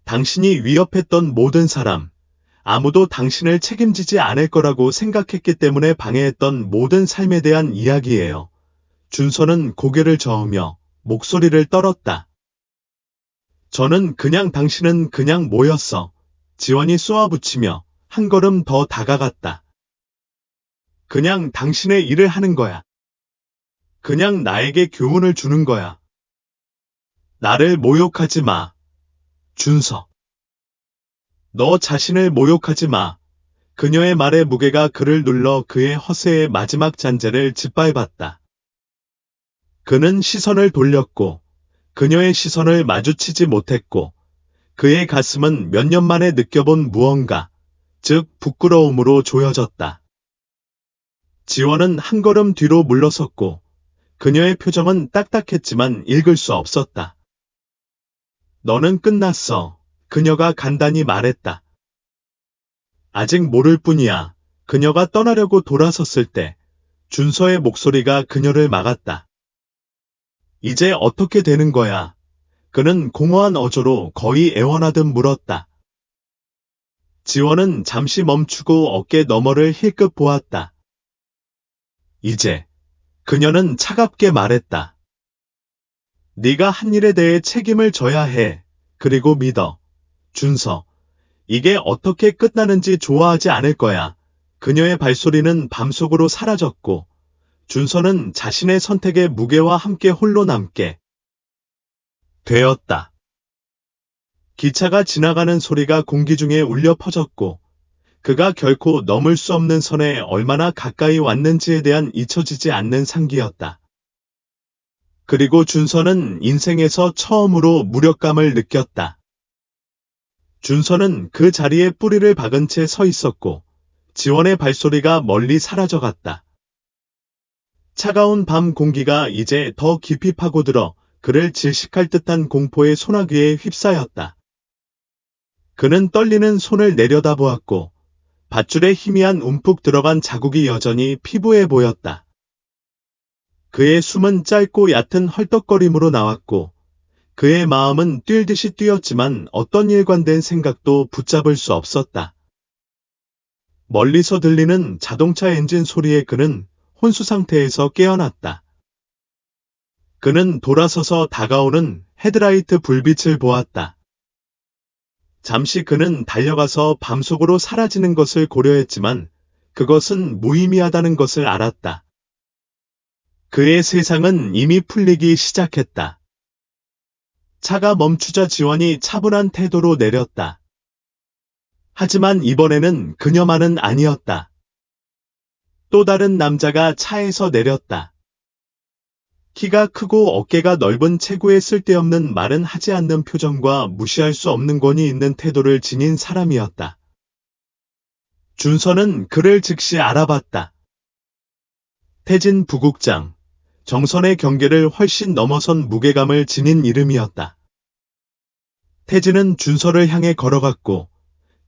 Speaker 1: 당신이 위협했던 모든 사람, 아무도 당신을 책임지지 않을 거라고 생각했기 때문에 방해했던 모든 삶에 대한 이야기예요. 준서는 고개를 저으며 목소리를 떨었다. 당신은 그냥 뭐였어. 지원이 쏘아붙이며 한 걸음 더 다가갔다. 그냥 당신의 일을 하는 거야. 그냥 나에게 교훈을 주는 거야. 나를 모욕하지 마. 준서. 너 자신을 모욕하지 마. 그녀의 말의 무게가 그를 눌러 그의 허세의 마지막 잔재를 짓밟았다. 그는 시선을 돌렸고 그녀의 시선을 마주치지 못했고 그의 가슴은 몇 년 만에 느껴본 무언가, 즉 부끄러움으로 조여졌다. 지원은 한 걸음 뒤로 물러섰고 그녀의 표정은 딱딱했지만 읽을 수 없었다. 너는 끝났어. 그녀가 간단히 말했다. 아직 모를 뿐이야. 그녀가 떠나려고 돌아섰을 때 준서의 목소리가 그녀를 막았다. 이제 어떻게 되는 거야? 그는 공허한 어조로 거의 애원하듯 물었다. 지원은 잠시 멈추고 어깨 너머를 힐끗 보았다. 이제 그녀는 차갑게 말했다. 네가 한 일에 대해 책임을 져야 해. 그리고 믿어. 준서. 이게 어떻게 끝나는지 좋아하지 않을 거야. 그녀의 발소리는 밤속으로 사라졌고 준서는 자신의 선택의 무게와 함께 홀로 남게 되었다. 기차가 지나가는 소리가 공기 중에 울려 퍼졌고 그가 결코 넘을 수 없는 선에 얼마나 가까이 왔는지에 대한 잊혀지지 않는 상기였다. 그리고 준서는 인생에서 처음으로 무력감을 느꼈다. 준서는 그 자리에 뿌리를 박은 채 서 있었고 지원의 발소리가 멀리 사라져갔다. 차가운 밤 공기가 이제 더 깊이 파고들어 그를 질식할 듯한 공포의 소나기에 휩싸였다. 그는 떨리는 손을 내려다보았고 밧줄에 희미한 움푹 들어간 자국이 여전히 피부에 보였다. 그의 숨은 짧고 얕은 헐떡거림으로 나왔고 그의 마음은 뛸 듯이 뛰었지만 어떤 일관된 생각도 붙잡을 수 없었다. 멀리서 들리는 자동차 엔진 소리에 그는 혼수 상태에서 깨어났다. 그는 돌아서서 다가오는 헤드라이트 불빛을 보았다. 잠시 그는 달려가서 밤속으로 사라지는 것을 고려했지만 그것은 무의미하다는 것을 알았다. 그의 세상은 이미 풀리기 시작했다. 차가 멈추자 지원이 차분한 태도로 내렸다. 하지만 이번에는 그녀만은 아니었다. 또 다른 남자가 차에서 내렸다. 키가 크고 어깨가 넓은 체구에 쓸데없는 말은 하지 않는 표정과 무시할 수 없는 권위 있는 태도를 지닌 사람이었다. 준서는 그를 즉시 알아봤다. 태진 부국장, 정선의 경계를 훨씬 넘어선 무게감을 지닌 이름이었다. 태진은 준서를 향해 걸어갔고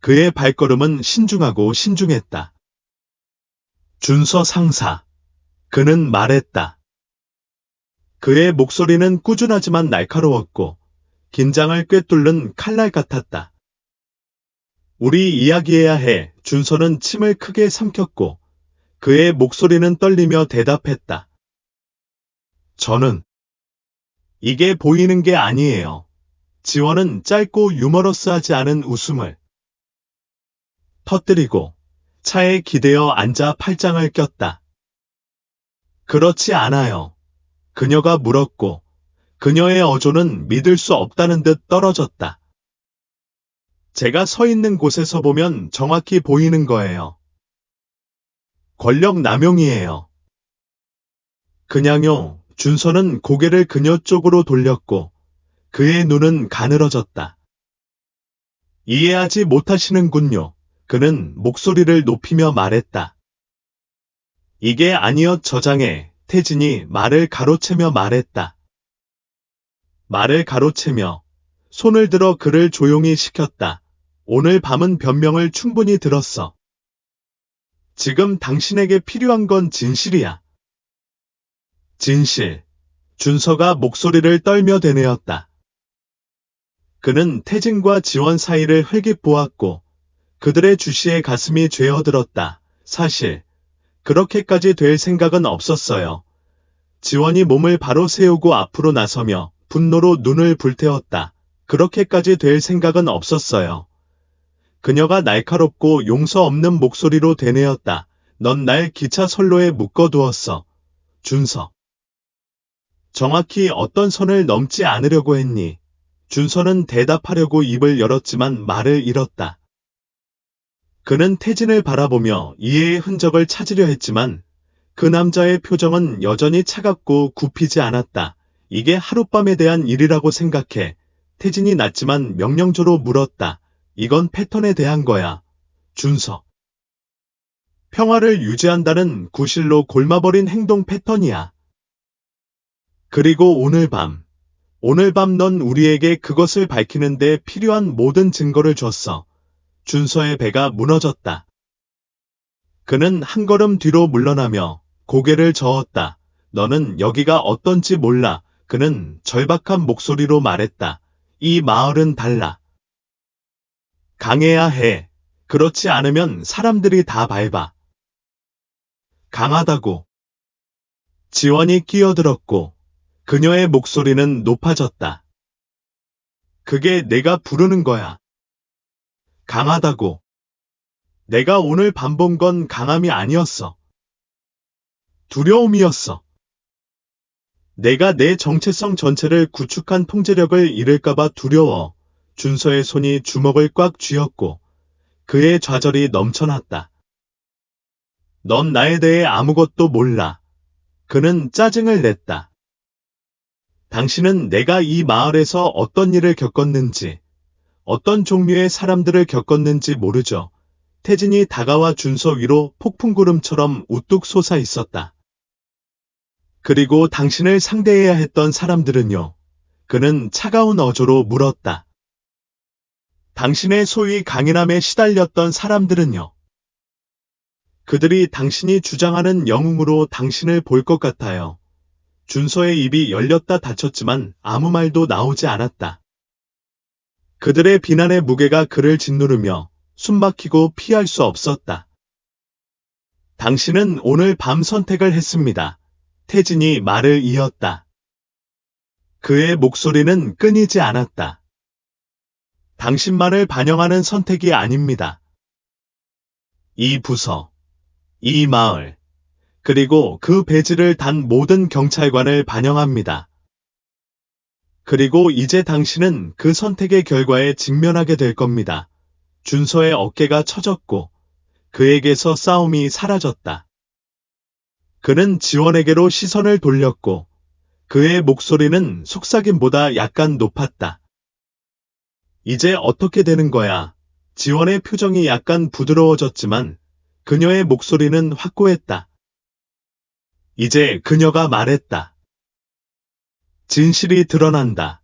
Speaker 1: 그의 발걸음은 신중하고 신중했다. 준서 상사. 그는 말했다. 그의 목소리는 꾸준하지만 날카로웠고 긴장을 꿰뚫는 칼날 같았다. 우리 이야기해야 해. 준서는 침을 크게 삼켰고 그의 목소리는 떨리며 대답했다. 저는 이게 보이는 게 아니에요. 지원은 짧고 유머러스하지 않은 웃음을 터뜨리고 차에 기대어 앉아 팔짱을 꼈다. 그렇지 않아요. 그녀가 물었고 그녀의 어조는 믿을 수 없다는 듯 떨어졌다. 제가 서 있는 곳에서 보면 정확히 보이는 거예요. 권력 남용이에요. 그냥요. 준서는 고개를 그녀 쪽으로 돌렸고 그의 눈은 가늘어졌다. 이해하지 못하시는군요. 그는 목소리를 높이며 말했다. 이게 아니었 저장해. 태진이 말을 가로채며 말했다. 말을 가로채며 손을 들어 그를 조용히 시켰다. 오늘 밤은 변명을 충분히 들었어. 지금 당신에게 필요한 건 진실이야. 진실. 준서가 목소리를 떨며 되뇌었다. 그는 태진과 지원 사이를 흘깃 보았고 그들의 주시에 가슴이 죄어들었다. 사실 그렇게까지 될 생각은 없었어요. 지원이 몸을 바로 세우고 앞으로 나서며 분노로 눈을 불태웠다. 그렇게까지 될 생각은 없었어요. 그녀가 날카롭고 용서 없는 목소리로 되뇌었다. 넌 날 기차 선로에 묶어두었어. 준서. 정확히 어떤 선을 넘지 않으려고 했니? 준서는 대답하려고 입을 열었지만 말을 잃었다. 그는 태진을 바라보며 이해의 흔적을 찾으려 했지만 그 남자의 표정은 여전히 차갑고 굽히지 않았다. 이게 하룻밤에 대한 일이라고 생각해. 태진이 낮지만 명령조로 물었다. 이건 패턴에 대한 거야. 준서. 평화를 유지한다는 구실로 골마버린 행동 패턴이야. 그리고 오늘 밤 넌 우리에게 그것을 밝히는데 필요한 모든 증거를 줬어. 준서의 배가 무너졌다. 그는 한 걸음 뒤로 물러나며 고개를 저었다. 너는 여기가 어떤지 몰라. 그는 절박한 목소리로 말했다. 이 마을은 달라. 강해야 해. 그렇지 않으면 사람들이 다 밟아. 강하다고. 지원이 끼어들었고 그녀의 목소리는 높아졌다. 그게 내가 부르는 거야. 강하다고. 내가 오늘 밤 본 건 강함이 아니었어. 두려움이었어. 내가 내 정체성 전체를 구축한 통제력을 잃을까봐 두려워. 준서의 손이 주먹을 꽉 쥐었고 그의 좌절이 넘쳐났다. 넌 나에 대해 아무것도 몰라. 그는 짜증을 냈다. 당신은 내가 이 마을에서 어떤 일을 겪었는지, 어떤 종류의 사람들을 겪었는지 모르죠. 태진이 다가와 준서 위로 폭풍구름처럼 우뚝 솟아 있었다. 그리고 당신을 상대해야 했던 사람들은요. 그는 차가운 어조로 물었다. 당신의 소위 강인함에 시달렸던 사람들은요. 그들이 당신이 주장하는 영웅으로 당신을 볼 것 같아요. 준서의 입이 열렸다 닫혔지만 아무 말도 나오지 않았다. 그들의 비난의 무게가 그를 짓누르며 숨막히고 피할 수 없었다. 당신은 오늘 밤 선택을 했습니다. 태진이 말을 이었다. 그의 목소리는 끊이지 않았다. 당신만을 반영하는 선택이 아닙니다. 이 부서, 이 마을, 그리고 그 배지를 단 모든 경찰관을 반영합니다. 그리고 이제 당신은 그 선택의 결과에 직면하게 될 겁니다. 준서의 어깨가 처졌고 그에게서 싸움이 사라졌다. 그는 지원에게로 시선을 돌렸고 그의 목소리는 속삭임보다 약간 높았다. 이제 어떻게 되는 거야? 지원의 표정이 약간 부드러워졌지만 그녀의 목소리는 확고했다. 이제 그녀가 말했다. 진실이 드러난다.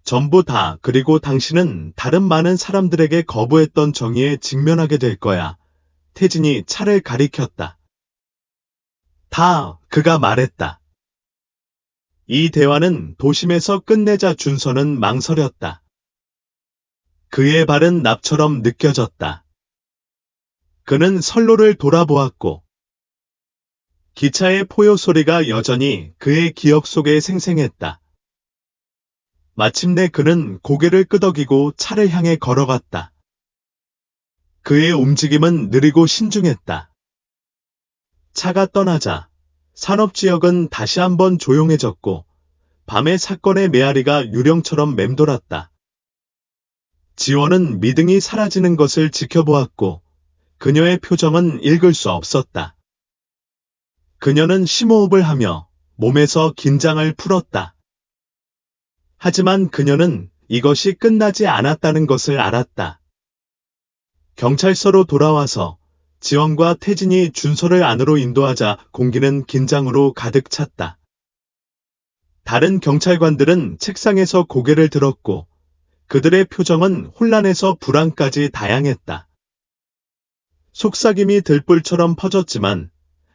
Speaker 1: 전부 다. 그리고 당신은 다른 많은 사람들에게 거부했던 정의에 직면하게 될 거야. 태진이 차를 가리켰다. 그가 말했다. 이 대화는 도심에서 끝내자 준서는 망설였다. 그의 발은 납처럼 느껴졌다. 그는 선로를 돌아보았고 기차의 포효 소리가 여전히 그의 기억 속에 생생했다. 마침내 그는 고개를 끄덕이고 차를 향해 걸어갔다. 그의 움직임은 느리고 신중했다. 차가 떠나자 산업지역은 다시 한번 조용해졌고 밤의 사건의 메아리가 유령처럼 맴돌았다. 지원은 미등이 사라지는 것을 지켜보았고 그녀의 표정은 읽을 수 없었다. 그녀는 심호흡을 하며 몸에서 긴장을 풀었다. 하지만 그녀는 이것이 끝나지 않았다는 것을 알았다. 경찰서로 돌아와서 지원과 태진이 준서를 안으로 인도하자 공기는 긴장으로 가득 찼다. 다른 경찰관들은 책상에서 고개를 들었고 그들의 표정은 혼란에서 불안까지 다양했다. 속삭임이 들불처럼 퍼졌지만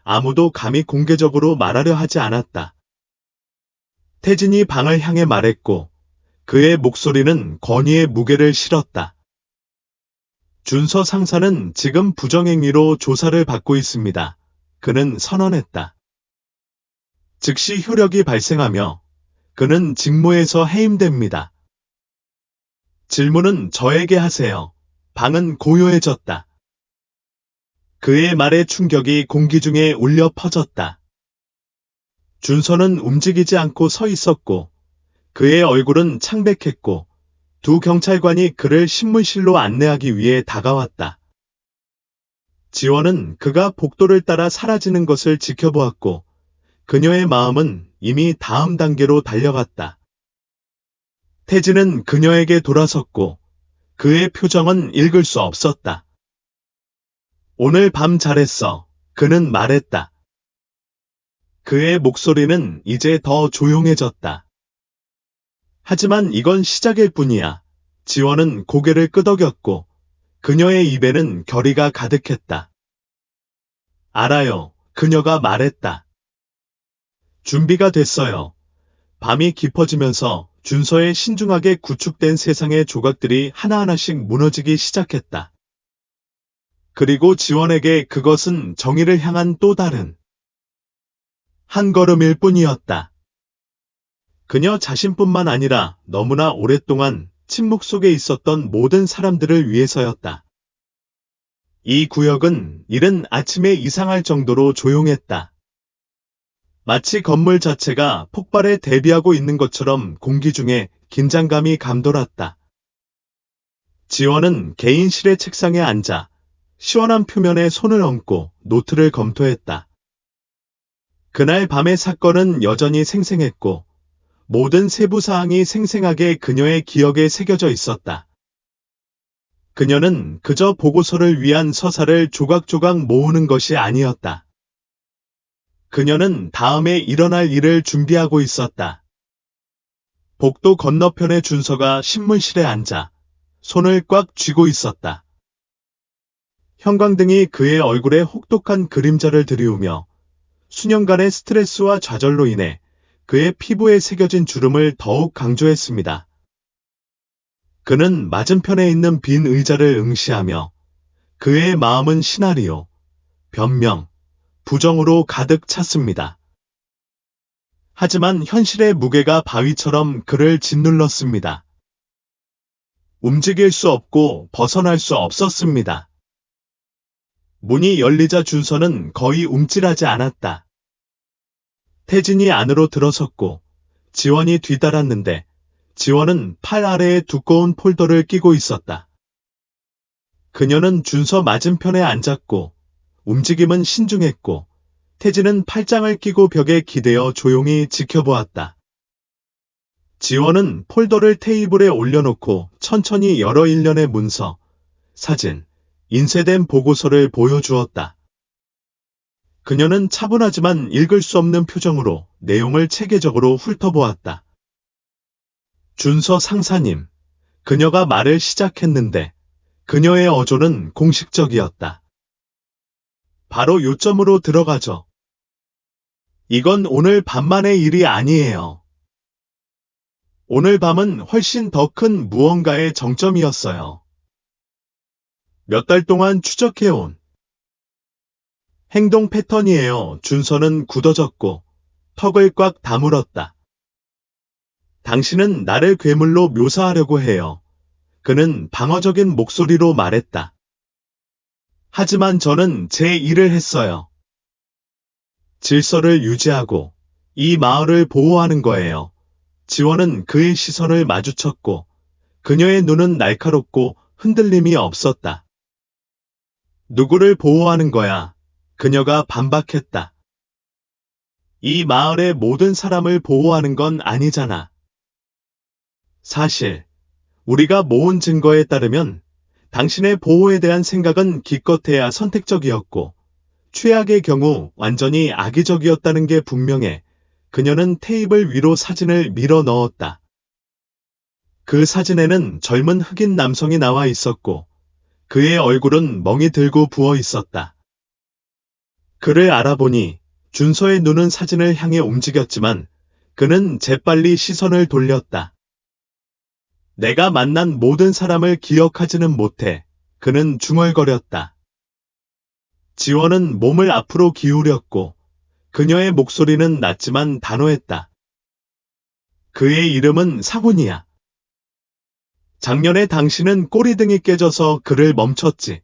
Speaker 1: 아무도 감히 공개적으로 말하려 하지 않았다. 태진이 방을 향해 말했고 그의 목소리는 권위의 무게를 실었다. 준서 상사는 지금 부정행위로 조사를 받고 있습니다. 그는 선언했다. 즉시 효력이 발생하며 그는 직무에서 해임됩니다. 질문은 저에게 하세요. 방은 고요해졌다. 그의 말의 충격이 공기 중에 울려 퍼졌다. 준서는 움직이지 않고 서 있었고 그의 얼굴은 창백했고 두 경찰관이 그를 신문실로 안내하기 위해 다가왔다. 지원은 그가 복도를 따라 사라지는 것을 지켜보았고 그녀의 마음은 이미 다음 단계로 달려갔다. 태진은 그녀에게 돌아섰고 그의 표정은 읽을 수 없었다. 오늘 밤 잘했어. 그는 말했다. 그의 목소리는 이제 더 조용해졌다. 하지만 이건 시작일 뿐이야. 지원은 고개를 끄덕였고 그녀의 입에는 결의가 가득했다. 알아요. 그녀가 말했다. 준비가 됐어요. 밤이 깊어지면서 준서의 신중하게 구축된 세상의 조각들이 하나하나씩 무너지기 시작했다. 그리고 지원에게 그것은 정의를 향한 또 다른 한 걸음일 뿐이었다. 그녀 자신뿐만 아니라 너무나 오랫동안 침묵 속에 있었던 모든 사람들을 위해서였다. 이 구역은 이른 아침에 이상할 정도로 조용했다. 마치 건물 자체가 폭발에 대비하고 있는 것처럼 공기 중에 긴장감이 감돌았다. 지원은 개인실의 책상에 앉아 시원한 표면에 손을 얹고 노트를 검토했다. 그날 밤의 사건은 여전히 생생했고 모든 세부 사항이 생생하게 그녀의 기억에 새겨져 있었다. 그녀는 그저 보고서를 위한 서사를 조각조각 모으는 것이 아니었다. 그녀는 다음에 일어날 일을 준비하고 있었다. 복도 건너편의 준서가 신문실에 앉아 손을 꽉 쥐고 있었다. 형광등이 그의 얼굴에 혹독한 그림자를 드리우며 수년간의 스트레스와 좌절로 인해 그의 피부에 새겨진 주름을 더욱 강조했습니다. 그는 맞은편에 있는 빈 의자를 응시하며 그의 마음은 시나리오, 변명, 부정으로 가득 찼습니다. 하지만 현실의 무게가 바위처럼 그를 짓눌렀습니다. 움직일 수 없고 벗어날 수 없었습니다. 문이 열리자 준서는 거의 움찔하지 않았다. 태진이 안으로 들어섰고 지원이 뒤따랐는데 지원은 팔 아래에 두꺼운 폴더를 끼고 있었다. 그녀는 준서 맞은편에 앉았고 움직임은 신중했고 태진은 팔짱을 끼고 벽에 기대어 조용히 지켜보았다. 지원은 폴더를 테이블에 올려놓고 천천히 여러 일련의 문서, 사진, 인쇄된 보고서를 보여주었다. 그녀는 차분하지만 읽을 수 없는 표정으로 내용을 체계적으로 훑어보았다. 준서 상사님, 그녀가 말을 시작했는데 그녀의 어조는 공식적이었다. 바로 요점으로 들어가죠. 이건 오늘 밤만의 일이 아니에요. 오늘 밤은 훨씬 더 큰 무언가의 정점이었어요. 몇 달 동안 추적해온 행동 패턴이에요. 준서는 굳어졌고 턱을 꽉 다물었다. 당신은 나를 괴물로 묘사하려고 해요. 그는 방어적인 목소리로 말했다. 하지만 저는 제 일을 했어요. 질서를 유지하고 이 마을을 보호하는 거예요. 지원은 그의 시선을 마주쳤고 그녀의 눈은 날카롭고 흔들림이 없었다. 누구를 보호하는 거야? 그녀가 반박했다. 이 마을의 모든 사람을 보호하는 건 아니잖아. 사실 우리가 모은 증거에 따르면 당신의 보호에 대한 생각은 기껏해야 선택적이었고 최악의 경우 완전히 악의적이었다는 게 분명해. 그녀는 테이블 위로 사진을 밀어 넣었다. 그 사진에는 젊은 흑인 남성이 나와 있었고 그의 얼굴은 멍이 들고 부어 있었다. 그를 알아보니 준서의 눈은 사진을 향해 움직였지만 그는 재빨리 시선을 돌렸다. 내가 만난 모든 사람을 기억하지는 못해. 그는 중얼거렸다. 지원은 몸을 앞으로 기울였고 그녀의 목소리는 낮지만 단호했다. 그의 이름은 상훈이야. 작년에 당신은 꼬리등이 깨져서 그를 멈췄지.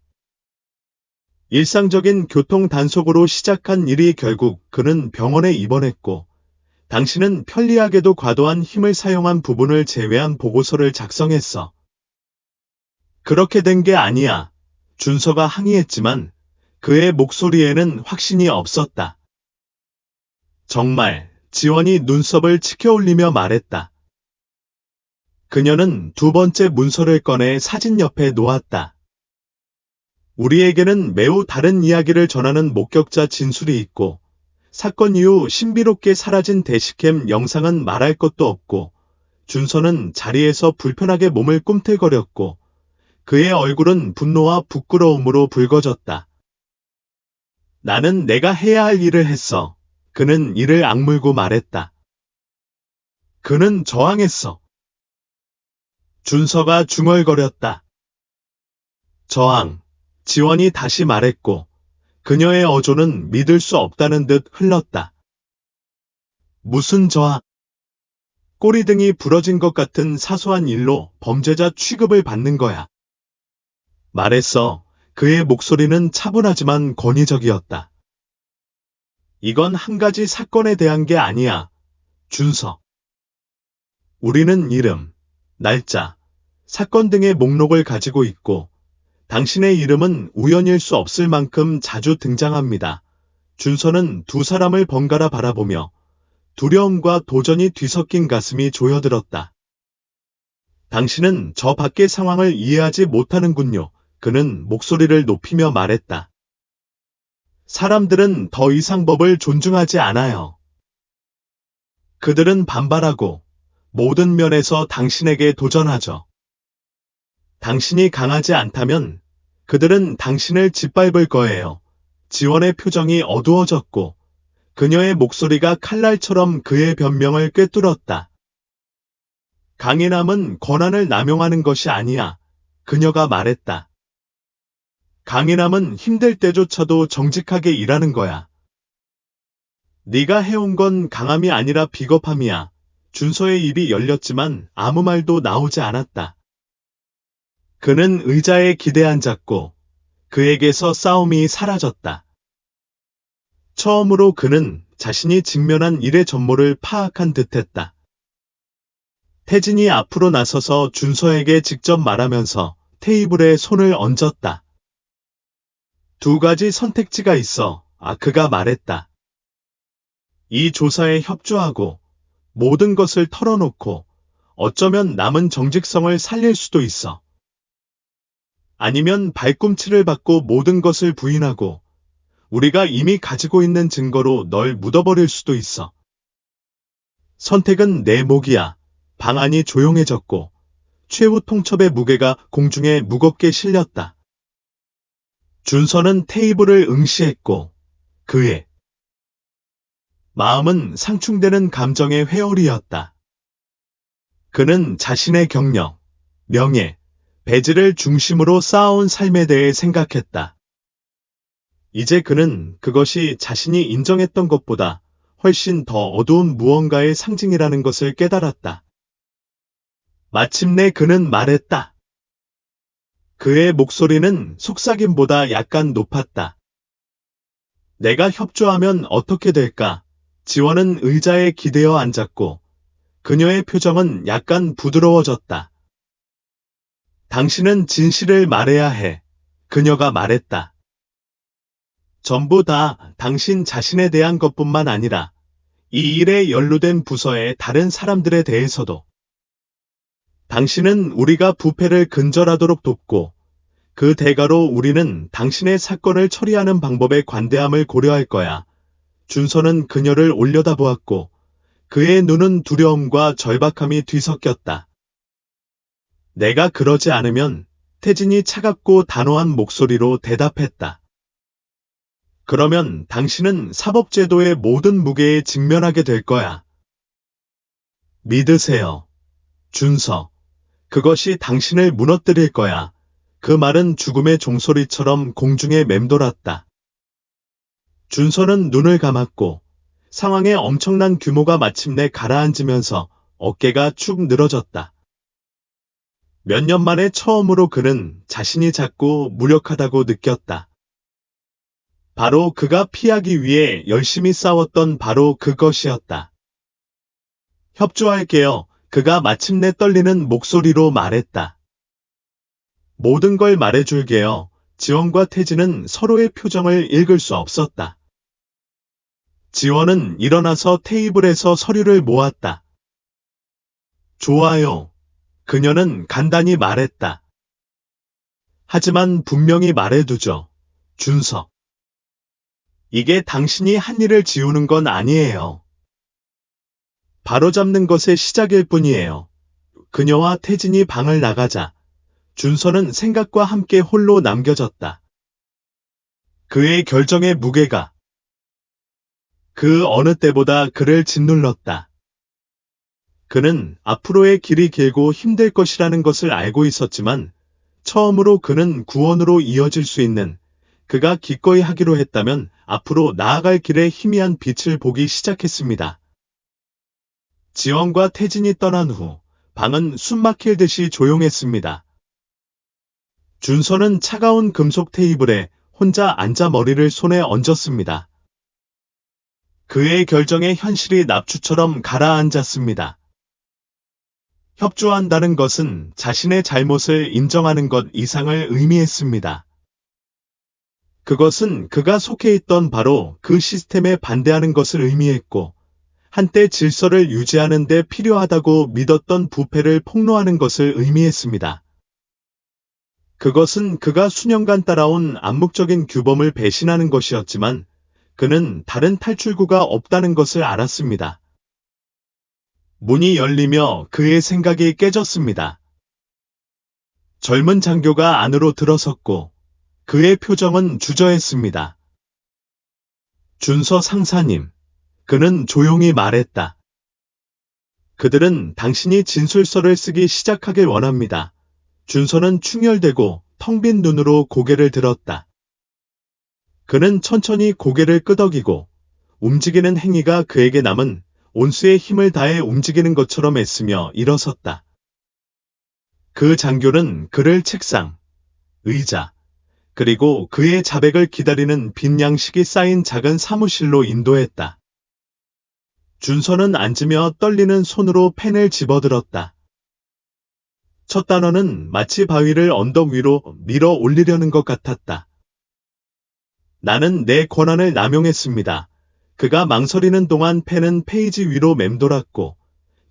Speaker 1: 일상적인 교통 단속으로 시작한 일이 결국 그는 병원에 입원했고 당신은 편리하게도 과도한 힘을 사용한 부분을 제외한 보고서를 작성했어. 그렇게 된 게 아니야. 준서가 항의했지만 그의 목소리에는 확신이 없었다. 정말, 지원이 눈썹을 치켜올리며 말했다. 그녀는 두 번째 문서를 꺼내 사진 옆에 놓았다. 우리에게는 매우 다른 이야기를 전하는 목격자 진술이 있고 사건 이후 신비롭게 사라진 대시캠 영상은 말할 것도 없고 준서는 자리에서 불편하게 몸을 꿈틀거렸고 그의 얼굴은 분노와 부끄러움으로 붉어졌다. 나는 내가 해야 할 일을 했어. 그는 이를 악물고 말했다. 그는 저항했어. 준서가 중얼거렸다. 저항. 지원이 다시 말했고 그녀의 어조는 믿을 수 없다는 듯 흘렀다. 무슨 저항? 꼬리등이 부러진 것 같은 사소한 일로 범죄자 취급을 받는 거야. 말했어. 그의 목소리는 차분하지만 권위적이었다. 이건 한 가지 사건에 대한 게 아니야. 준서. 우리는 이름, 날짜, 사건 등의 목록을 가지고 있고 당신의 이름은 우연일 수 없을 만큼 자주 등장합니다. 준서는 두 사람을 번갈아 바라보며 두려움과 도전이 뒤섞인 가슴이 조여들었다. 당신은 저 밖의 상황을 이해하지 못하는군요. 그는 목소리를 높이며 말했다. 사람들은 더 이상 법을 존중하지 않아요. 그들은 반발하고 모든 면에서 당신에게 도전하죠. 당신이 강하지 않다면 그들은 당신을 짓밟을 거예요. 지원의 표정이 어두워졌고 그녀의 목소리가 칼날처럼 그의 변명을 꿰뚫었다. 강인함은 권한을 남용하는 것이 아니야. 그녀가 말했다. 강인함은 힘들 때조차도 정직하게 일하는 거야. 네가 해온 건 강함이 아니라 비겁함이야. 준서의 입이 열렸지만 아무 말도 나오지 않았다. 그는 의자에 기대앉았고 그에게서 싸움이 사라졌다. 처음으로 그는 자신이 직면한 일의 전모를 파악한 듯했다. 태진이 앞으로 나서서 준서에게 직접 말하면서 테이블에 손을 얹었다. 두 가지 선택지가 있어. 그가 말했다. 이 조사에 협조하고 모든 것을 털어놓고 어쩌면 남은 정직성을 살릴 수도 있어. 아니면 발꿈치를 받고 모든 것을 부인하고 우리가 이미 가지고 있는 증거로 널 묻어버릴 수도 있어. 선택은 내 몫이야. 방 안이 조용해졌고 최후 통첩의 무게가 공중에 무겁게 실렸다. 준서는 테이블을 응시했고 그의 마음은 상충되는 감정의 회오리였다. 그는 자신의 경력, 명예, 배지를 중심으로 쌓아온 삶에 대해 생각했다. 이제 그는 그것이 자신이 인정했던 것보다 훨씬 더 어두운 무언가의 상징이라는 것을 깨달았다. 마침내 그는 말했다. 그의 목소리는 속삭임보다 약간 높았다. 내가 협조하면 어떻게 될까? 지원은 의자에 기대어 앉았고 그녀의 표정은 약간 부드러워졌다. 당신은 진실을 말해야 해. 그녀가 말했다. 전부 다 당신 자신에 대한 것뿐만 아니라 이 일에 연루된 부서의 다른 사람들에 대해서도. 당신은 우리가 부패를 근절하도록 돕고 그 대가로 우리는 당신의 사건을 처리하는 방법에 관대함을 고려할 거야. 준서는 그녀를 올려다보았고 그의 눈은 두려움과 절박함이 뒤섞였다. 내가 그러지 않으면 태진이 차갑고 단호한 목소리로 대답했다. 그러면 당신은 사법제도의 모든 무게에 직면하게 될 거야. 믿으세요. 준서. 그것이 당신을 무너뜨릴 거야. 그 말은 죽음의 종소리처럼 공중에 맴돌았다. 준서는 눈을 감았고 상황의 엄청난 규모가 마침내 가라앉으면서 어깨가 축 늘어졌다. 몇 년 만에 처음으로 그는 자신이 작고 무력하다고 느꼈다. 바로 그가 피하기 위해 열심히 싸웠던 바로 그것이었다. 협조할게요. 그가 마침내 떨리는 목소리로 말했다. 모든 걸 말해줄게요. 지원과 태진은 서로의 표정을 읽을 수 없었다. 지원은 일어나서 테이블에서 서류를 모았다. 좋아요. 그녀는 간단히 말했다. 하지만 분명히 말해두죠. 준서. 이게 당신이 한 일을 지우는 건 아니에요. 바로잡는 것의 시작일 뿐이에요. 그녀와 태진이 방을 나가자 준서는 생각과 함께 홀로 남겨졌다. 그의 결정의 무게가 그 어느 때보다 그를 짓눌렀다. 그는 앞으로의 길이 길고 힘들 것이라는 것을 알고 있었지만 처음으로 그는 구원으로 이어질 수 있는 그가 기꺼이 하기로 했다면 앞으로 나아갈 길에 희미한 빛을 보기 시작했습니다. 지원과 태진이 떠난 후 방은 숨막힐 듯이 조용했습니다. 준서는 차가운 금속 테이블에 혼자 앉아 머리를 손에 얹었습니다. 그의 결정의 현실이 납추처럼 가라앉았습니다. 협조한다는 것은 자신의 잘못을 인정하는 것 이상을 의미했습니다. 그것은 그가 속해 있던 바로 그 시스템에 반대하는 것을 의미했고, 한때 질서를 유지하는 데 필요하다고 믿었던 부패를 폭로하는 것을 의미했습니다. 그것은 그가 수년간 따라온 암묵적인 규범을 배신하는 것이었지만, 그는 다른 탈출구가 없다는 것을 알았습니다. 문이 열리며 그의 생각이 깨졌습니다. 젊은 장교가 안으로 들어섰고 그의 표정은 주저했습니다. 준서 상사님, 그는 조용히 말했다. 그들은 당신이 진술서를 쓰기 시작하길 원합니다. 준서는 충혈되고 텅 빈 눈으로 고개를 들었다. 그는 천천히 고개를 끄덕이고 움직이는 행위가 그에게 남은 온수의 힘을 다해 움직이는 것처럼 애쓰며 일어섰다. 그 장교는 그를 책상, 의자, 그리고 그의 자백을 기다리는 빈 양식이 쌓인 작은 사무실로 인도했다. 준서는 앉으며 떨리는 손으로 펜을 집어들었다. 첫 단어는 마치 바위를 언덕 위로 밀어 올리려는 것 같았다. 나는 내 권한을 남용했습니다. 그가 망설이는 동안 펜은 페이지 위로 맴돌았고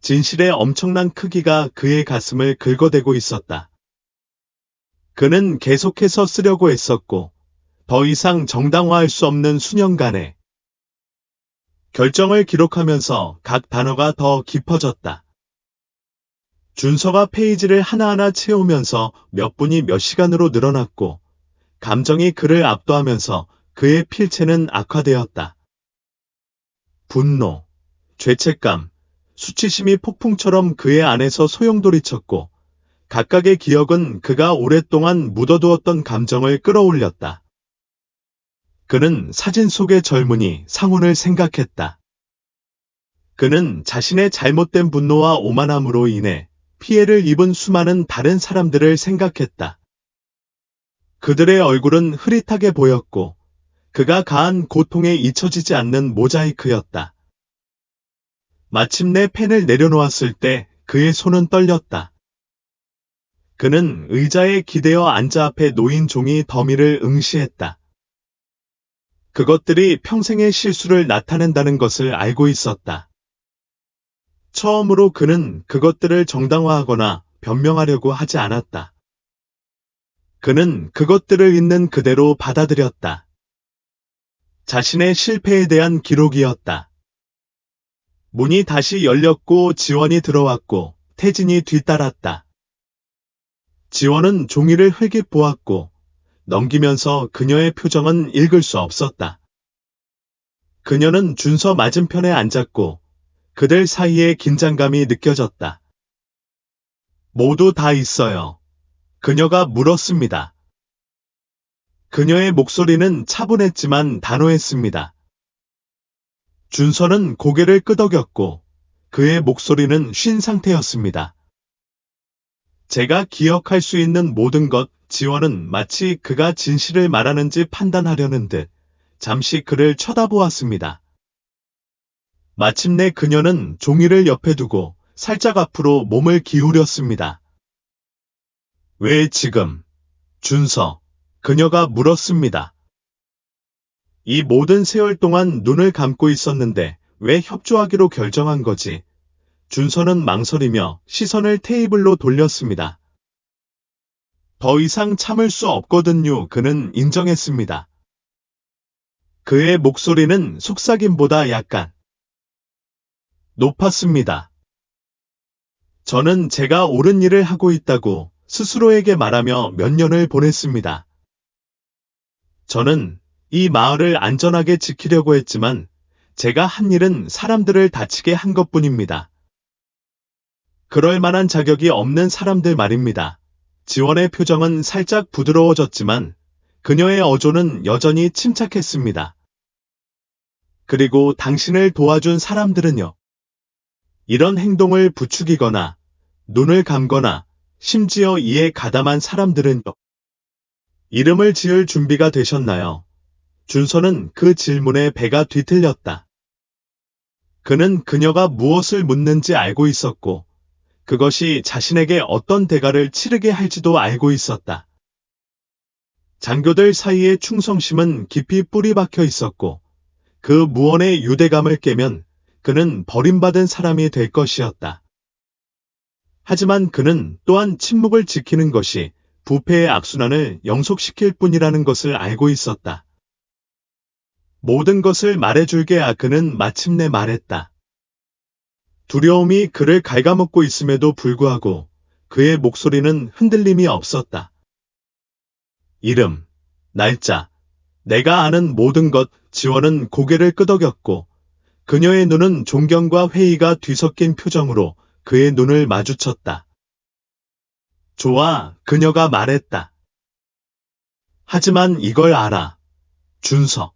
Speaker 1: 진실의 엄청난 크기가 그의 가슴을 긁어대고 있었다. 그는 계속해서 쓰려고 했었고 더 이상 정당화할 수 없는 수년간의 결정을 기록하면서 각 단어가 더 깊어졌다. 준서가 페이지를 하나하나 채우면서 몇 분이 몇 시간으로 늘어났고 감정이 그를 압도하면서 그의 필체는 악화되었다. 분노, 죄책감, 수치심이 폭풍처럼 그의 안에서 소용돌이쳤고 각각의 기억은 그가 오랫동안 묻어두었던 감정을 끌어올렸다. 그는 사진 속의 젊은이 상훈을 생각했다. 그는 자신의 잘못된 분노와 오만함으로 인해 피해를 입은 수많은 다른 사람들을 생각했다. 그들의 얼굴은 흐릿하게 보였고 그가 가한 고통에 잊혀지지 않는 모자이크였다. 마침내 펜을 내려놓았을 때 그의 손은 떨렸다. 그는 의자에 기대어 앉아 앞에 놓인 종이 더미를 응시했다. 그것들이 평생의 실수를 나타낸다는 것을 알고 있었다. 처음으로 그는 그것들을 정당화하거나 변명하려고 하지 않았다. 그는 그것들을 있는 그대로 받아들였다. 자신의 실패에 대한 기록이었다. 문이 다시 열렸고 지원이 들어왔고 태진이 뒤따랐다. 지원은 종이를 흘깃 보았고 넘기면서 그녀의 표정은 읽을 수 없었다. 그녀는 준서 맞은편에 앉았고 그들 사이에 긴장감이 느껴졌다. 모두 다 있어요. 그녀가 물었습니다. 그녀의 목소리는 차분했지만 단호했습니다. 준서는 고개를 끄덕였고 그의 목소리는 쉰 상태였습니다. 제가 기억할 수 있는 모든 것, 지원은 마치 그가 진실을 말하는지 판단하려는 듯 잠시 그를 쳐다보았습니다. 마침내 그녀는 종이를 옆에 두고 살짝 앞으로 몸을 기울였습니다. 왜 지금? 준서, 그녀가 물었습니다. 이 모든 세월 동안 눈을 감고 있었는데 왜 협조하기로 결정한 거지? 준서는 망설이며 시선을 테이블로 돌렸습니다. 더 이상 참을 수 없거든요. 그는 인정했습니다. 그의 목소리는 속삭임보다 약간 높았습니다. 저는 제가 옳은 일을 하고 있다고 스스로에게 말하며 몇 년을 보냈습니다. 저는 이 마을을 안전하게 지키려고 했지만 제가 한 일은 사람들을 다치게 한 것뿐입니다. 그럴 만한 자격이 없는 사람들 말입니다. 지원의 표정은 살짝 부드러워졌지만 그녀의 어조는 여전히 침착했습니다. 그리고 당신을 도와준 사람들은요. 이런 행동을 부추기거나 눈을 감거나 심지어 이에 가담한 사람들은요. 이름을 지을 준비가 되셨나요? 준서는 그 질문에 배가 뒤틀렸다. 그는 그녀가 무엇을 묻는지 알고 있었고 그것이 자신에게 어떤 대가를 치르게 할지도 알고 있었다. 장교들 사이의 충성심은 깊이 뿌리 박혀 있었고 그 무언의 유대감을 깨면 그는 버림받은 사람이 될 것이었다. 하지만 그는 또한 침묵을 지키는 것이 부패의 악순환을 영속시킬 뿐이라는 것을 알고 있었다. 모든 것을 말해줄게. 그는 마침내 말했다. 두려움이 그를 갉아먹고 있음에도 불구하고 그의 목소리는 흔들림이 없었다. 이름, 날짜, 내가 아는 모든 것. 지원은 고개를 끄덕였고 그녀의 눈은 존경과 회의가 뒤섞인 표정으로 그의 눈을 마주쳤다. 좋아, 그녀가 말했다. 하지만 이걸 알아. 준서.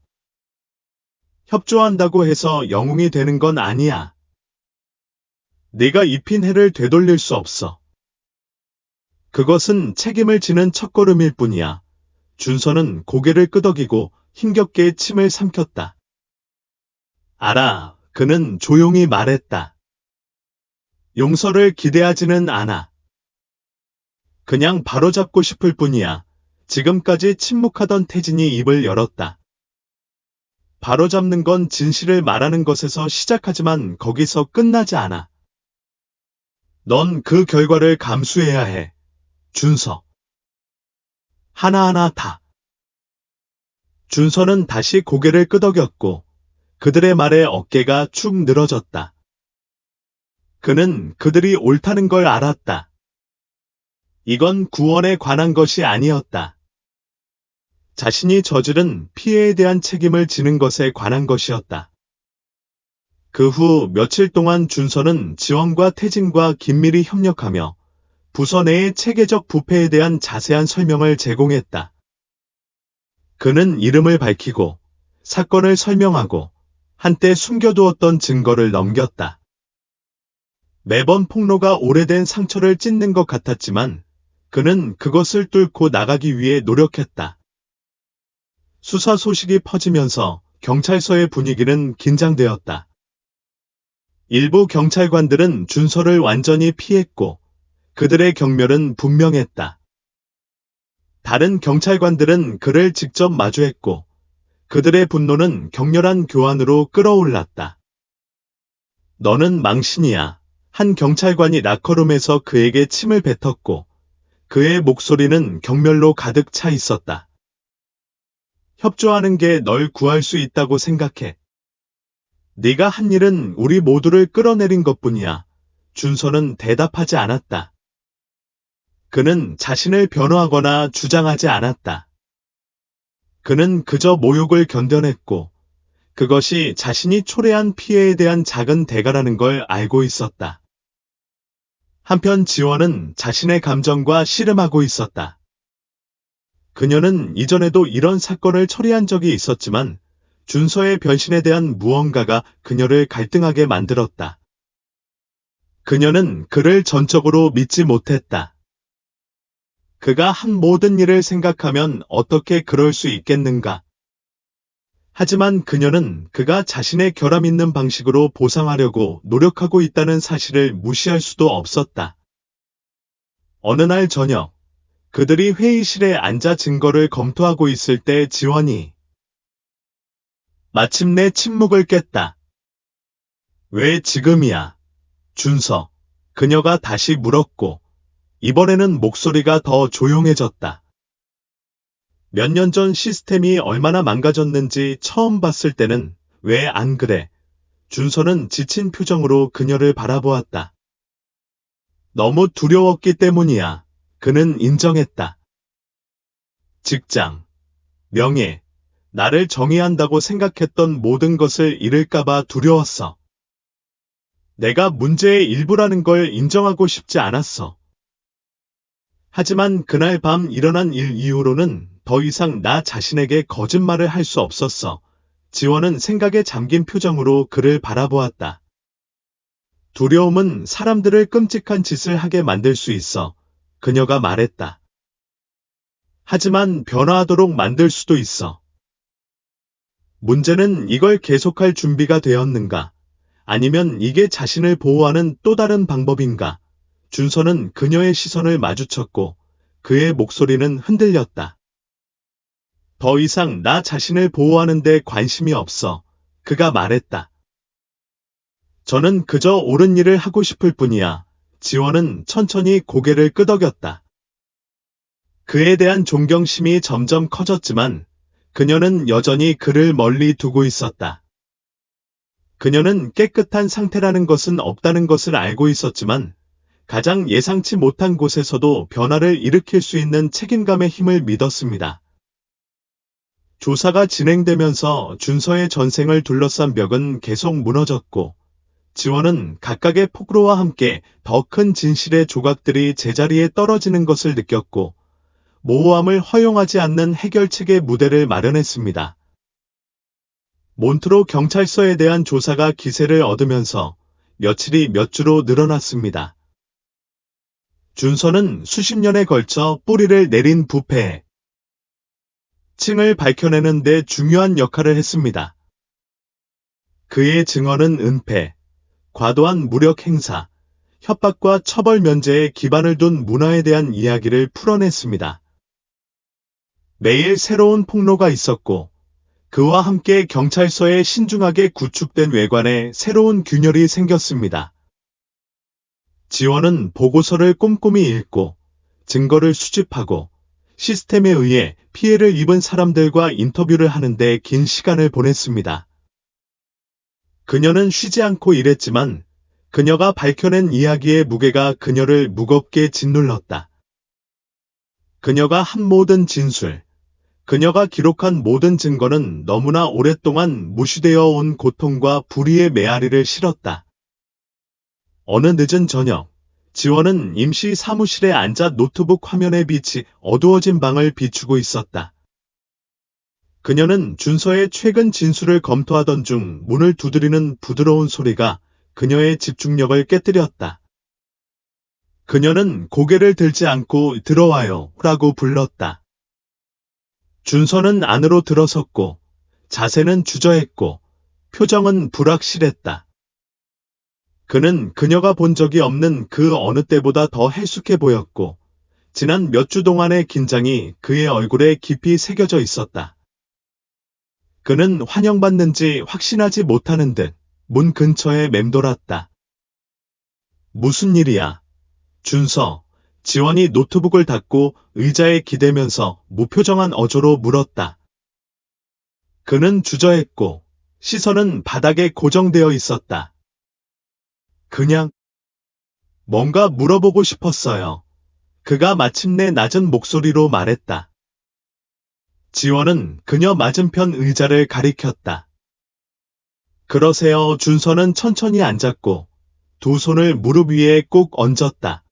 Speaker 1: 협조한다고 해서 영웅이 되는 건 아니야. 네가 입힌 해를 되돌릴 수 없어. 그것은 책임을 지는 첫걸음일 뿐이야. 준서는 고개를 끄덕이고 힘겹게 침을 삼켰다. 알아, 그는 조용히 말했다. 용서를 기대하지는 않아. 그냥 바로잡고 싶을 뿐이야. 지금까지 침묵하던 태진이 입을 열었다. 바로잡는 건 진실을 말하는 것에서 시작하지만 거기서 끝나지 않아. 넌 그 결과를 감수해야 해. 준서. 하나하나 다. 준서는 다시 고개를 끄덕였고 그들의 말에 어깨가 축 늘어졌다. 그는 그들이 옳다는 걸 알았다. 이건 구원에 관한 것이 아니었다. 자신이 저지른 피해에 대한 책임을 지는 것에 관한 것이었다. 그 후 며칠 동안 준서는 지원과 태진과 긴밀히 협력하며 부서 내의 체계적 부패에 대한 자세한 설명을 제공했다. 그는 이름을 밝히고 사건을 설명하고 한때 숨겨두었던 증거를 넘겼다. 매번 폭로가 오래된 상처를 찢는 것 같았지만 그는 그것을 뚫고 나가기 위해 노력했다. 수사 소식이 퍼지면서 경찰서의 분위기는 긴장되었다. 일부 경찰관들은 준서를 완전히 피했고 그들의 경멸은 분명했다. 다른 경찰관들은 그를 직접 마주했고 그들의 분노는 격렬한 교환으로 끌어올랐다. 너는 망신이야. 한 경찰관이 라커룸에서 그에게 침을 뱉었고 그의 목소리는 경멸로 가득 차 있었다. 협조하는 게 널 구할 수 있다고 생각해. 네가 한 일은 우리 모두를 끌어내린 것뿐이야. 준서는 대답하지 않았다. 그는 자신을 변호하거나 주장하지 않았다. 그는 그저 모욕을 견뎌냈고 그것이 자신이 초래한 피해에 대한 작은 대가라는 걸 알고 있었다. 한편 지원은 자신의 감정과 씨름하고 있었다. 그녀는 이전에도 이런 사건을 처리한 적이 있었지만 준서의 변신에 대한 무언가가 그녀를 갈등하게 만들었다. 그녀는 그를 전적으로 믿지 못했다. 그가 한 모든 일을 생각하면 어떻게 그럴 수 있겠는가? 하지만 그녀는 그가 자신의 결함 있는 방식으로 보상하려고 노력하고 있다는 사실을 무시할 수도 없었다. 어느 날 저녁, 그들이 회의실에 앉아 증거를 검토하고 있을 때 지원이 마침내 침묵을 깼다. 왜 지금이야? 준서. 그녀가 다시 물었고 이번에는 목소리가 더 조용해졌다. 몇 년 전 시스템이 얼마나 망가졌는지 처음 봤을 때는 왜 안 그래? 준서는 지친 표정으로 그녀를 바라보았다. 너무 두려웠기 때문이야. 그는 인정했다. 직장, 명예, 나를 정의한다고 생각했던 모든 것을 잃을까봐 두려웠어. 내가 문제의 일부라는 걸 인정하고 싶지 않았어. 하지만 그날 밤 일어난 일 이후로는 더 이상 나 자신에게 거짓말을 할 수 없었어. 지원은 생각에 잠긴 표정으로 그를 바라보았다. 두려움은 사람들을 끔찍한 짓을 하게 만들 수 있어. 그녀가 말했다. 하지만 변화하도록 만들 수도 있어. 문제는 이걸 계속할 준비가 되었는가? 아니면 이게 자신을 보호하는 또 다른 방법인가? 준서는 그녀의 시선을 마주쳤고 그의 목소리는 흔들렸다. 더 이상 나 자신을 보호하는 데 관심이 없어. 그가 말했다. 저는 그저 옳은 일을 하고 싶을 뿐이야. 지원은 천천히 고개를 끄덕였다. 그에 대한 존경심이 점점 커졌지만 그녀는 여전히 그를 멀리 두고 있었다. 그녀는 깨끗한 상태라는 것은 없다는 것을 알고 있었지만 가장 예상치 못한 곳에서도 변화를 일으킬 수 있는 책임감의 힘을 믿었습니다. 조사가 진행되면서 준서의 전생을 둘러싼 벽은 계속 무너졌고 지원은 각각의 폭로와 함께 더 큰 진실의 조각들이 제자리에 떨어지는 것을 느꼈고 모호함을 허용하지 않는 해결책의 무대를 마련했습니다. 몬트로 경찰서에 대한 조사가 기세를 얻으면서 며칠이 몇 주로 늘어났습니다. 준서는 수십 년에 걸쳐 뿌리를 내린 부패 층을 밝혀내는 데 중요한 역할을 했습니다. 그의 증언은 은폐, 과도한 무력 행사, 협박과 처벌 면제에 기반을 둔 문화에 대한 이야기를 풀어냈습니다. 매일 새로운 폭로가 있었고 그와 함께 경찰서의 신중하게 구축된 외관에 새로운 균열이 생겼습니다. 지원은 보고서를 꼼꼼히 읽고 증거를 수집하고 시스템에 의해 피해를 입은 사람들과 인터뷰를 하는데 긴 시간을 보냈습니다. 그녀는 쉬지 않고 일했지만 그녀가 밝혀낸 이야기의 무게가 그녀를 무겁게 짓눌렀다. 그녀가 한 모든 진술, 그녀가 기록한 모든 증거는 너무나 오랫동안 무시되어 온 고통과 불의의 메아리를 실었다. 어느 늦은 저녁, 지원은 임시 사무실에 앉아 노트북 화면에 빛이 어두워진 방을 비추고 있었다. 그녀는 준서의 최근 진술을 검토하던 중 문을 두드리는 부드러운 소리가 그녀의 집중력을 깨뜨렸다. 그녀는 고개를 들지 않고 들어와요 라고 불렀다. 준서는 안으로 들어섰고 자세는 주저했고 표정은 불확실했다. 그는 그녀가 본 적이 없는 그 어느 때보다 더 해숙해 보였고 지난 몇 주 동안의 긴장이 그의 얼굴에 깊이 새겨져 있었다. 그는 환영받는지 확신하지 못하는 듯 문 근처에 맴돌았다. 무슨 일이야? 준서, 지원이 노트북을 닫고 의자에 기대면서 무표정한 어조로 물었다. 그는 주저했고 시선은 바닥에 고정되어 있었다. 그냥 뭔가 물어보고 싶었어요. 그가 마침내 낮은 목소리로 말했다. 지원은 그녀 맞은편 의자를 가리켰다. 그러세요. 준서는 천천히 앉았고 두 손을 무릎 위에 꼭 얹었다.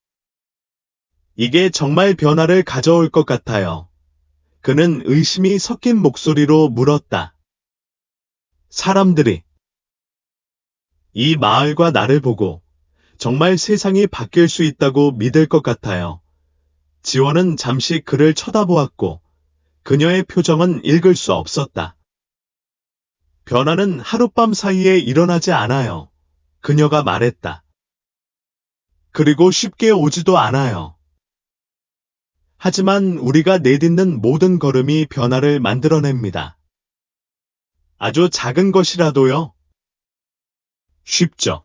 Speaker 1: 이게 정말 변화를 가져올 것 같아요. 그는 의심이 섞인 목소리로 물었다. 사람들이 이 마을과 나를 보고 정말 세상이 바뀔 수 있다고 믿을 것 같아요. 지원은 잠시 그를 쳐다보았고 그녀의 표정은 읽을 수 없었다. 변화는 하룻밤 사이에 일어나지 않아요. 그녀가 말했다. 그리고 쉽게 오지도 않아요. 하지만 우리가 내딛는 모든 걸음이 변화를 만들어냅니다. 아주 작은 것이라도요. 쉽죠.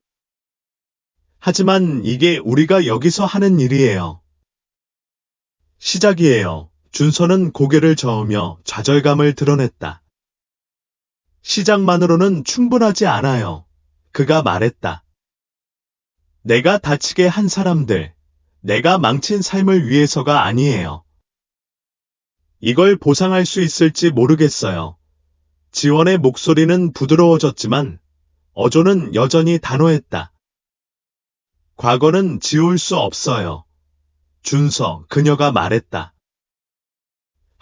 Speaker 1: 하지만 이게 우리가 여기서 하는 일이에요. 시작이에요. 준서는 고개를 저으며 좌절감을 드러냈다. 시작만으로는 충분하지 않아요. 그가 말했다. 내가 다치게 한 사람들, 내가 망친 삶을 위해서가 아니에요. 이걸 보상할 수 있을지 모르겠어요. 지원의 목소리는 부드러워졌지만 어조는 여전히 단호했다. 과거는 지울 수 없어요. 준서, 그녀가 말했다.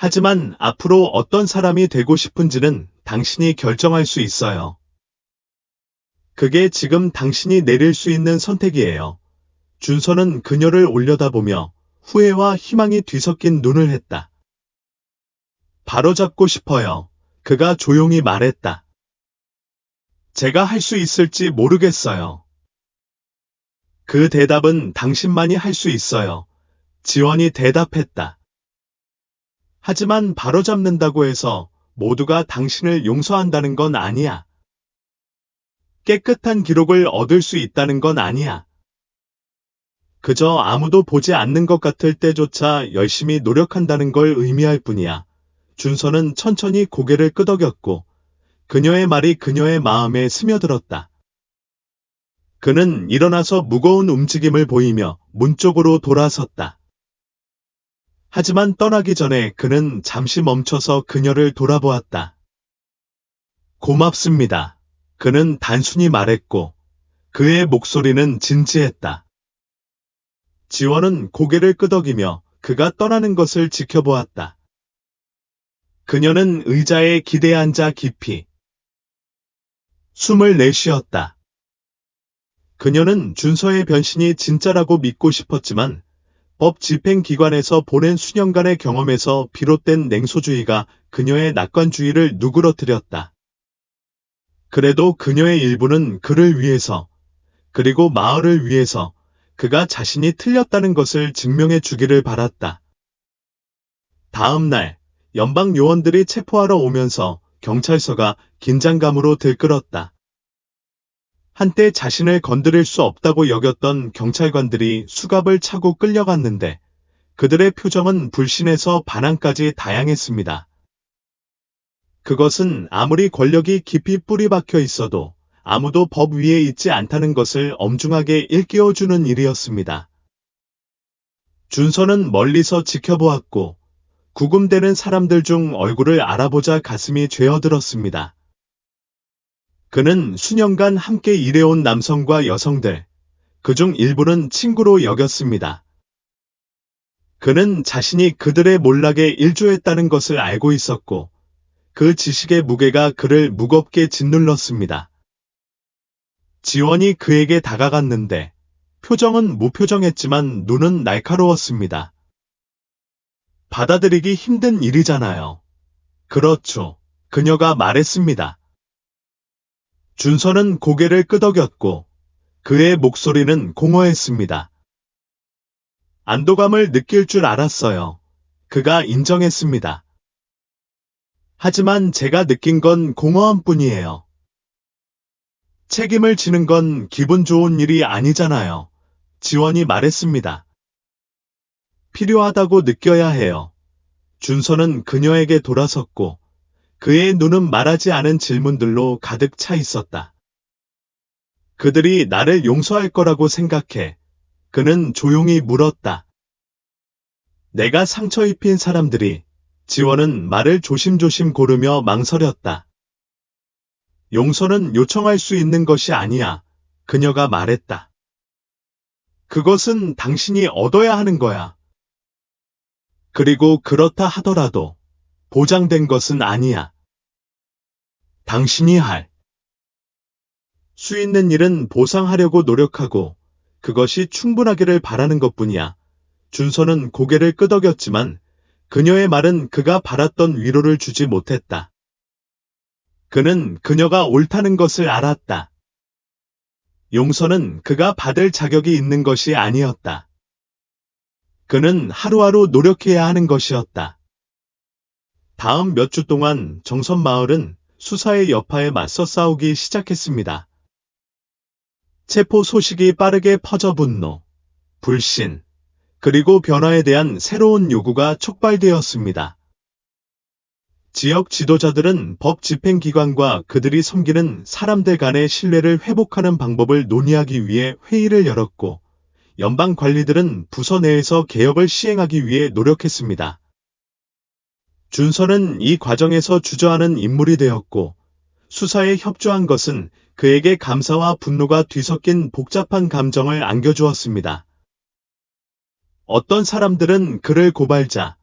Speaker 1: 하지만 앞으로 어떤 사람이 되고 싶은지는 당신이 결정할 수 있어요. 그게 지금 당신이 내릴 수 있는 선택이에요. 준서는 그녀를 올려다보며 후회와 희망이 뒤섞인 눈을 했다. 바로잡고 싶어요. 그가 조용히 말했다. 제가 할 수 있을지 모르겠어요. 그 대답은 당신만이 할 수 있어요. 지원이 대답했다. 하지만 바로잡는다고 해서 모두가 당신을 용서한다는 건 아니야. 깨끗한 기록을 얻을 수 있다는 건 아니야. 그저 아무도 보지 않는 것 같을 때조차 열심히 노력한다는 걸 의미할 뿐이야. 준서는 천천히 고개를 끄덕였고 그녀의 말이 그녀의 마음에 스며들었다. 그는 일어나서 무거운 움직임을 보이며 문 쪽으로 돌아섰다. 하지만 떠나기 전에 그는 잠시 멈춰서 그녀를 돌아보았다. 고맙습니다. 그는 단순히 말했고 그의 목소리는 진지했다. 지원은 고개를 끄덕이며 그가 떠나는 것을 지켜보았다. 그녀는 의자에 기대 앉아 깊이 숨을 내쉬었다. 그녀는 준서의 변신이 진짜라고 믿고 싶었지만 법 집행기관에서 보낸 수년간의 경험에서 비롯된 냉소주의가 그녀의 낙관주의를 누그러뜨렸다. 그래도 그녀의 일부는 그를 위해서, 그리고 마을을 위해서 그가 자신이 틀렸다는 것을 증명해 주기를 바랐다. 다음 날, 연방 요원들이 체포하러 오면서 경찰서가 긴장감으로 들끓었다. 한때 자신을 건드릴 수 없다고 여겼던 경찰관들이 수갑을 차고 끌려갔는데 그들의 표정은 불신에서 반항까지 다양했습니다. 그것은 아무리 권력이 깊이 뿌리박혀 있어도 아무도 법 위에 있지 않다는 것을 엄중하게 일깨워주는 일이었습니다. 준서는 멀리서 지켜보았고 구금되는 사람들 중 얼굴을 알아보자 가슴이 죄어들었습니다. 그는 수년간 함께 일해온 남성과 여성들, 그중 일부는 친구로 여겼습니다. 그는 자신이 그들의 몰락에 일조했다는 것을 알고 있었고, 그 지식의 무게가 그를 무겁게 짓눌렀습니다. 지원이 그에게 다가갔는데, 표정은 무표정했지만 눈은 날카로웠습니다. 받아들이기 힘든 일이잖아요. 그렇죠. 그녀가 말했습니다. 준서는 고개를 끄덕였고, 그의 목소리는 공허했습니다. 안도감을 느낄 줄 알았어요. 그가 인정했습니다. 하지만 제가 느낀 건 공허함뿐이에요. 책임을 지는 건 기분 좋은 일이 아니잖아요. 지원이 말했습니다. 필요하다고 느껴야 해요. 준서는 그녀에게 돌아섰고, 그의 눈은 말하지 않은 질문들로 가득 차 있었다. 그들이 나를 용서할 거라고 생각해. 그는 조용히 물었다. 내가 상처 입힌 사람들이, 지원은 말을 조심조심 고르며 망설였다. 용서는 요청할 수 있는 것이 아니야. 그녀가 말했다. 그것은 당신이 얻어야 하는 거야. 그리고 그렇다 하더라도 보장된 것은 아니야. 당신이 할 수 있는 일은 보상하려고 노력하고 그것이 충분하기를 바라는 것뿐이야. 준서는 고개를 끄덕였지만 그녀의 말은 그가 바랐던 위로를 주지 못했다. 그는 그녀가 옳다는 것을 알았다. 용서는 그가 받을 자격이 있는 것이 아니었다. 그는 하루하루 노력해야 하는 것이었다. 다음 몇 주 동안 정선마을은 수사의 여파에 맞서 싸우기 시작했습니다. 체포 소식이 빠르게 퍼져 분노, 불신, 그리고 변화에 대한 새로운 요구가 촉발되었습니다. 지역 지도자들은 법 집행기관과 그들이 섬기는 사람들 간의 신뢰를 회복하는 방법을 논의하기 위해 회의를 열었고, 연방 관리들은 부서 내에서 개혁을 시행하기 위해 노력했습니다. 준서는 이 과정에서 주저하는 인물이 되었고, 수사에 협조한 것은 그에게 감사와 분노가 뒤섞인 복잡한 감정을 안겨주었습니다. 어떤 사람들은 그를 고발자,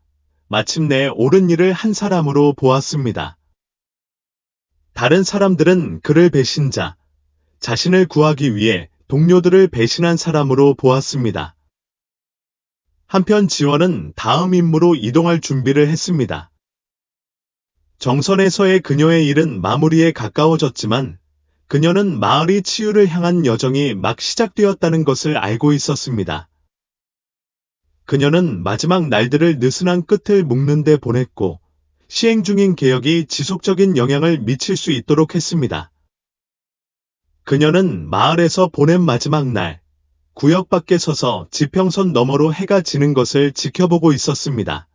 Speaker 1: 마침내 옳은 일을 한 사람으로 보았습니다. 다른 사람들은 그를 배신자, 자신을 구하기 위해 동료들을 배신한 사람으로 보았습니다. 한편 지원은 다음 임무로 이동할 준비를 했습니다. 정선에서의 그녀의 일은 마무리에 가까워졌지만 그녀는 마을이 치유를 향한 여정이 막 시작되었다는 것을 알고 있었습니다. 그녀는 마지막 날들을 느슨한 끝을 묶는 데 보냈고 시행 중인 개혁이 지속적인 영향을 미칠 수 있도록 했습니다. 그녀는 마을에서 보낸 마지막 날, 구역 밖에 서서 지평선 너머로 해가 지는 것을 지켜보고 있었습니다.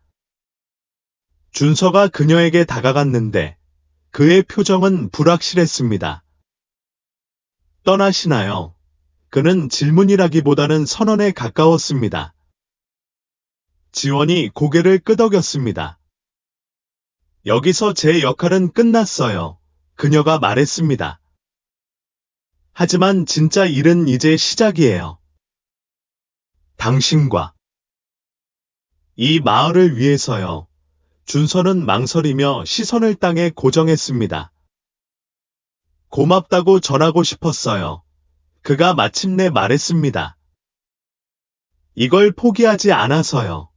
Speaker 1: 준서가 그녀에게 다가갔는데 그의 표정은 불확실했습니다. 떠나시나요? 그는 질문이라기보다는 선언에 가까웠습니다. 지원이 고개를 끄덕였습니다. 여기서 제 역할은 끝났어요. 그녀가 말했습니다. 하지만 진짜 일은 이제 시작이에요. 당신과 이 마을을 위해서요. 준서는 망설이며 시선을 땅에 고정했습니다. 고맙다고 전하고 싶었어요. 그가 마침내 말했습니다. 이걸 포기하지 않아서요.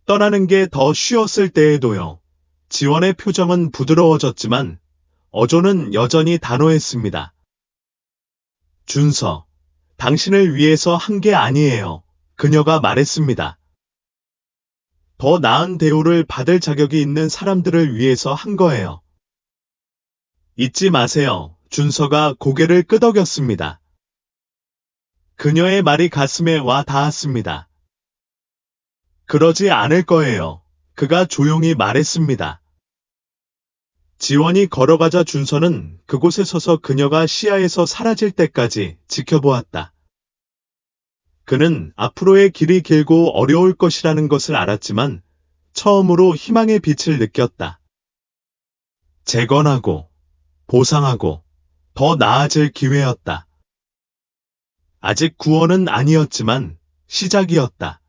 Speaker 1: 떠나는 게 더 쉬웠을 때에도요. 지원의 표정은 부드러워졌지만 어조는 여전히 단호했습니다. 준서, 당신을 위해서 한 게 아니에요. 그녀가 말했습니다. 더 나은 대우를 받을 자격이 있는 사람들을 위해서 한 거예요. 잊지 마세요. 준서가 고개를 끄덕였습니다. 그녀의 말이 가슴에 와 닿았습니다. 그러지 않을 거예요. 그가 조용히 말했습니다. 지원이 걸어가자 준서는 그곳에 서서 그녀가 시야에서 사라질 때까지 지켜보았다. 그는 앞으로의 길이 길고 어려울 것이라는 것을 알았지만 처음으로 희망의 빛을 느꼈다. 재건하고, 보상하고, 더 나아질 기회였다. 아직 구원은 아니었지만 시작이었다.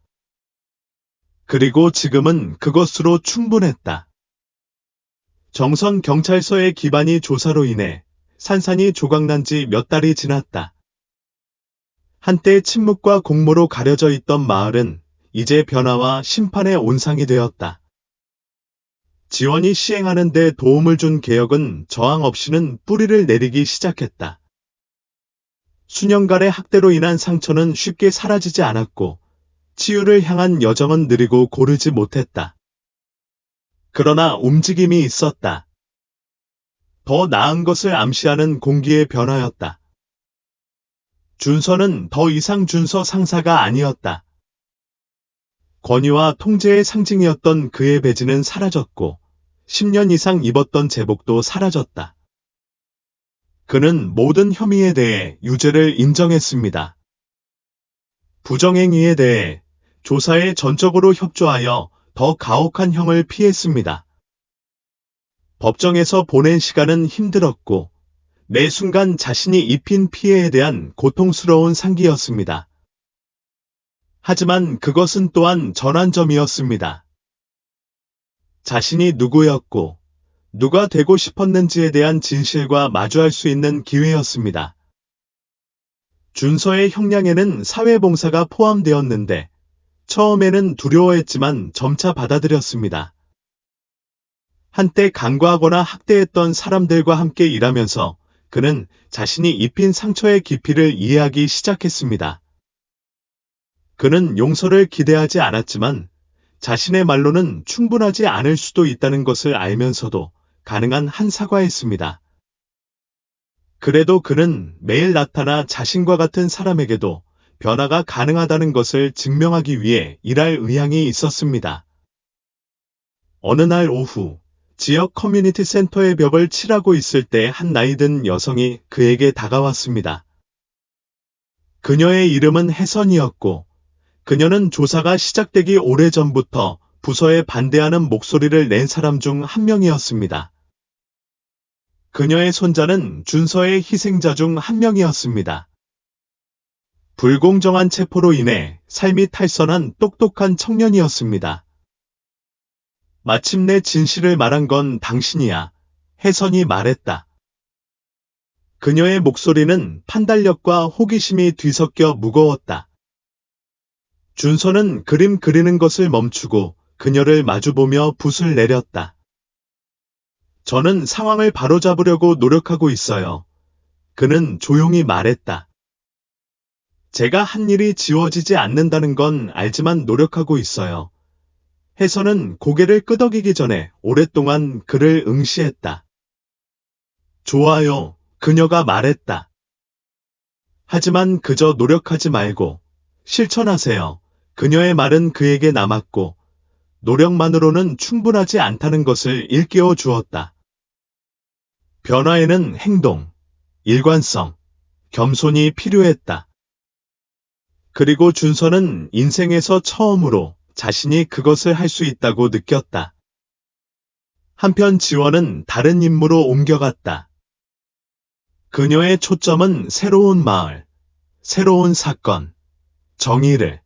Speaker 1: 그리고 지금은 그것으로 충분했다. 정선 경찰서의 기반이 조사로 인해 산산이 조각난 지 몇 달이 지났다. 한때 침묵과 공모로 가려져 있던 마을은 이제 변화와 심판의 온상이 되었다. 지원이 시행하는 데 도움을 준 개혁은 저항 없이는 뿌리를 내리기 시작했다. 수년간의 학대로 인한 상처는 쉽게 사라지지 않았고 치유를 향한 여정은 느리고 고르지 못했다. 그러나 움직임이 있었다. 더 나은 것을 암시하는 공기의 변화였다. 준서는 더 이상 준서 상사가 아니었다. 권위와 통제의 상징이었던 그의 배지는 사라졌고 10년 이상 입었던 제복도 사라졌다. 그는 모든 혐의에 대해 유죄를 인정했습니다. 부정행위에 대해 조사에 전적으로 협조하여 더 가혹한 형을 피했습니다. 법정에서 보낸 시간은 힘들었고 매 순간 자신이 입힌 피해에 대한 고통스러운 상기였습니다. 하지만 그것은 또한 전환점이었습니다. 자신이 누구였고 누가 되고 싶었는지에 대한 진실과 마주할 수 있는 기회였습니다. 준서의 형량에는 사회봉사가 포함되었는데 처음에는 두려워했지만 점차 받아들였습니다. 한때 간과하거나 학대했던 사람들과 함께 일하면서 그는 자신이 입힌 상처의 깊이를 이해하기 시작했습니다. 그는 용서를 기대하지 않았지만 자신의 말로는 충분하지 않을 수도 있다는 것을 알면서도 가능한 한 사과했습니다. 그래도 그는 매일 나타나 자신과 같은 사람에게도 변화가 가능하다는 것을 증명하기 위해 일할 의향이 있었습니다. 어느 날 오후, 지역 커뮤니티 센터의 벽을 칠하고 있을 때 한 나이든 여성이 그에게 다가왔습니다. 그녀의 이름은 혜선이었고, 그녀는 조사가 시작되기 오래전부터 부서에 반대하는 목소리를 낸 사람 중 한 명이었습니다. 그녀의 손자는 준서의 희생자 중 한 명이었습니다. 불공정한 체포로 인해 삶이 탈선한 똑똑한 청년이었습니다. 마침내 진실을 말한 건 당신이야, 혜선이 말했다. 그녀의 목소리는 판단력과 호기심이 뒤섞여 무거웠다. 준서는 그림 그리는 것을 멈추고 그녀를 마주보며 붓을 내렸다. 저는 상황을 바로잡으려고 노력하고 있어요. 그는 조용히 말했다. 제가 한 일이 지워지지 않는다는 건 알지만 노력하고 있어요. 혜선은 고개를 끄덕이기 전에 오랫동안 그를 응시했다. 좋아요, 그녀가 말했다. 하지만 그저 노력하지 말고 실천하세요. 그녀의 말은 그에게 남았고 노력만으로는 충분하지 않다는 것을 일깨워 주었다. 변화에는 행동, 일관성, 겸손이 필요했다. 그리고 준서는 인생에서 처음으로 자신이 그것을 할 수 있다고 느꼈다. 한편 지원은 다른 임무로 옮겨갔다. 그녀의 초점은 새로운 마을, 새로운 사건, 정의를